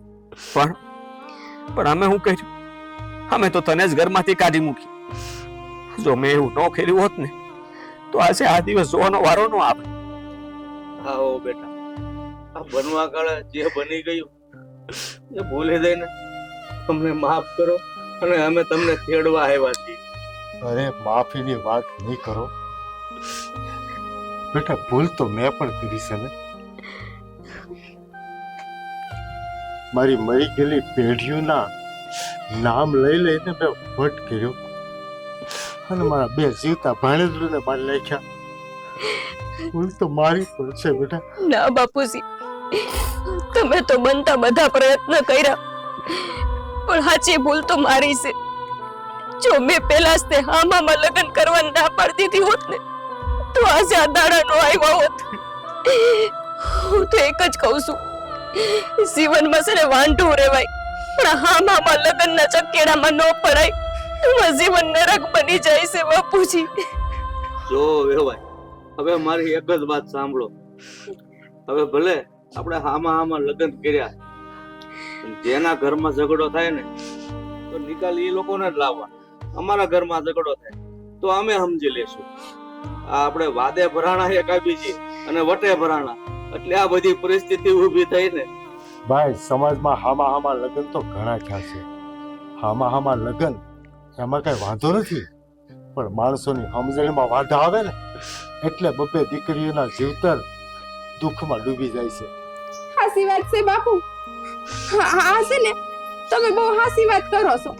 પણ અમે શું કર્યું? અમે તો તને જ ઘરમાંથી કાઢી મૂકી. જો મેં એવું ન કર્યું હોત ને તો આજે આ દિવસ જોવાનો વારો ન આવે. આવો બેટા, આ બનવા કાળે જે બની ગયું એ ભૂલી દઈને અમને માફ કરો અને અમે તમને તેડવા આવ્યા છીએ. અરે માફીની વાત નહીં કરો બેટા, ભૂલ તો મેં પણ કરી છે ને. મારી મરી ગયેલી પેઢીઓના નામ લઈ લઈને મેં વટ કર્યો અને મારા બે જીવતા ભાણેજોને મારી નાખ્યા. ભૂલ તો મારી પણ છે બેટા. ના બાપુજી, તમે તો બનતા બધા પ્રયત્ન કર્યા પણ સાચી ભૂલ તો મારી છે. જો મેં પહેલા જ તે હામામાં લગ્ન કરવાની ના પાડી દીધી હોત ને તો આજે આ દાડા નો આવ્યો હોત. હું તો એક જ કહું છું, જીવનમાં છે ને વાંઢું રહેવાય પણ હામામાં લગ્નના ચકેડામાં ન પડાય. એમાં જીવન નરક બની જાય છે બાપુજી. જો વેવાય, હવે મારી એક જ વાત સાંભળો. હવે ભલે આપણે હામાં લગ્ન કર્યા, પણ જેના ઘરમાં ઝઘડો થાય ને તો નિકાલ એ લોકોને જ લાવવા. અમારા ઘરમાં ઝઘડો થાય તો અમે સમજી લેશું. આ આપણે વાદે ભરાણા એક આવી છે અને વટે ભરાણા, એટલે આ બધી પરિસ્થિતિ ઊભી થઈ ને. ભાઈ, સમાજમાં હામા લગ્ન તો ઘણા થયા છે. હામા લગ્ન એમાં કઈ વાંધો નથી, પણ માણસોની સમજણમાં વાંધા આવે ને એટલે બબ્બે દીકરીઓના જીવતર દુઃખમાં ડૂબી જાય છે. હાસી વાત છે બાપુ. હા છે ને, તમે બહુ હાસી વાત કરો છો.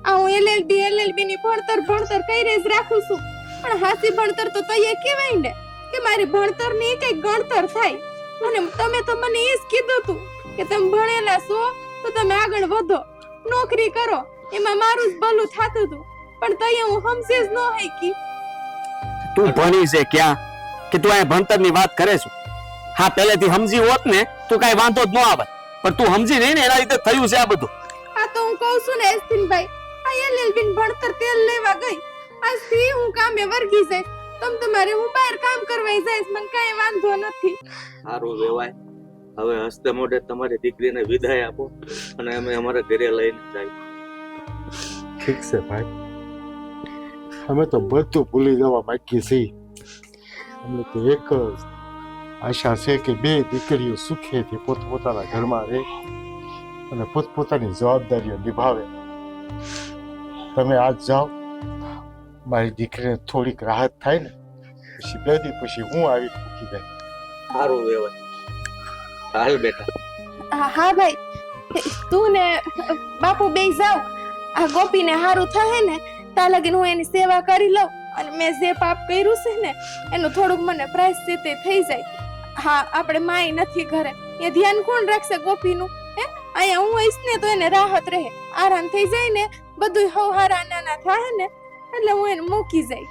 આ હું એલએલબી ની ભણતર કરી જ રાખું છું, પણ હાસી ભણતર તો તૈયાર કહેવાય ને કે મારી ભણતર ની કઈ ગણતર થાય. અને તમે તો મને એ જ કીધું તું કે તમે ભણેલા છો તો તમે આગળ વધો, નોકરી કરો, એમાં મારું જ ભલું થાતું હતું. પણ તૈયાર હું સમજે જ ન હકી. તું ભણી છે ક્યાં કે તું આ ભણતરની વાત કરે છે? હા, પહેલેથી સમજી હોત ને તો કઈ વાંધો જ ન આવે, પણ તું સમજી નહીં ને એના લીધે થયું છે આ બધું. આ તો હું કહું છું ને એસ્તિનભાઈ, આ એલએલબી ની ભણતર તેલ લેવા ગઈ, આજથી હું કામે વર્ગી જઈશ. તમારે હું બહાર કામ કરવા જઈશ, મને કાંઈ વાંધો નથી. સારું વેવાય, હવે હસ્તે મોઢે તમારી દીકરીને વિદાય આપો અને અમે અમારા ઘરે લઈને જઈએ. ઠીક છે ભાઈ, અમે તો બધું ભૂલી જવા માંગીએ છીએ. અમને તો એક જ આશા છે કે બે દીકરીઓ સુખેથી પોતપોતાના ઘરમાં રહે અને પોતપોતાની જવાબદારીઓ નિભાવે. તમે આજ જાઓ, મારી દીકરીને થોડીક રાહત થાય ને પછી બે દી પછી હું આવી મૂકી જાય. સારું વેવાય, હાલ બેટા. હા ભાઈ, તું ને બાપુ બે જાઓ. આ ગોપીને હારું થાય ને ત્યાં લગીને હું એની સેવા કરી લઉં અને મેં જે પાપ કર્યું છે ને એનું થોડુંક મને પ્રાયશ્ચિત થઈ જાય. હા, આપણે માય નથી ઘરે, એ ધ્યાન કોણ રાખશે ગોપીનું? હે, અહીંયા હું આવીશ ને તો એને રાહત રહે, આરામ થઈ જાય ને, બધું હવહારા નાના થાય ને એટલે હું એને મૂકી જાય.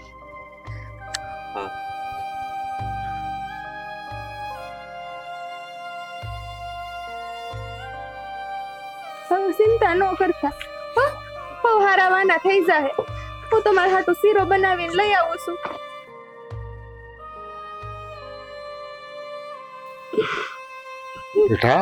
હવે ચિંતા ન કરતા, હવહારા વાના થઈ જાય. હું તમારા હાટુ શીરો બનાવીને લઈ આવું છું. બેટા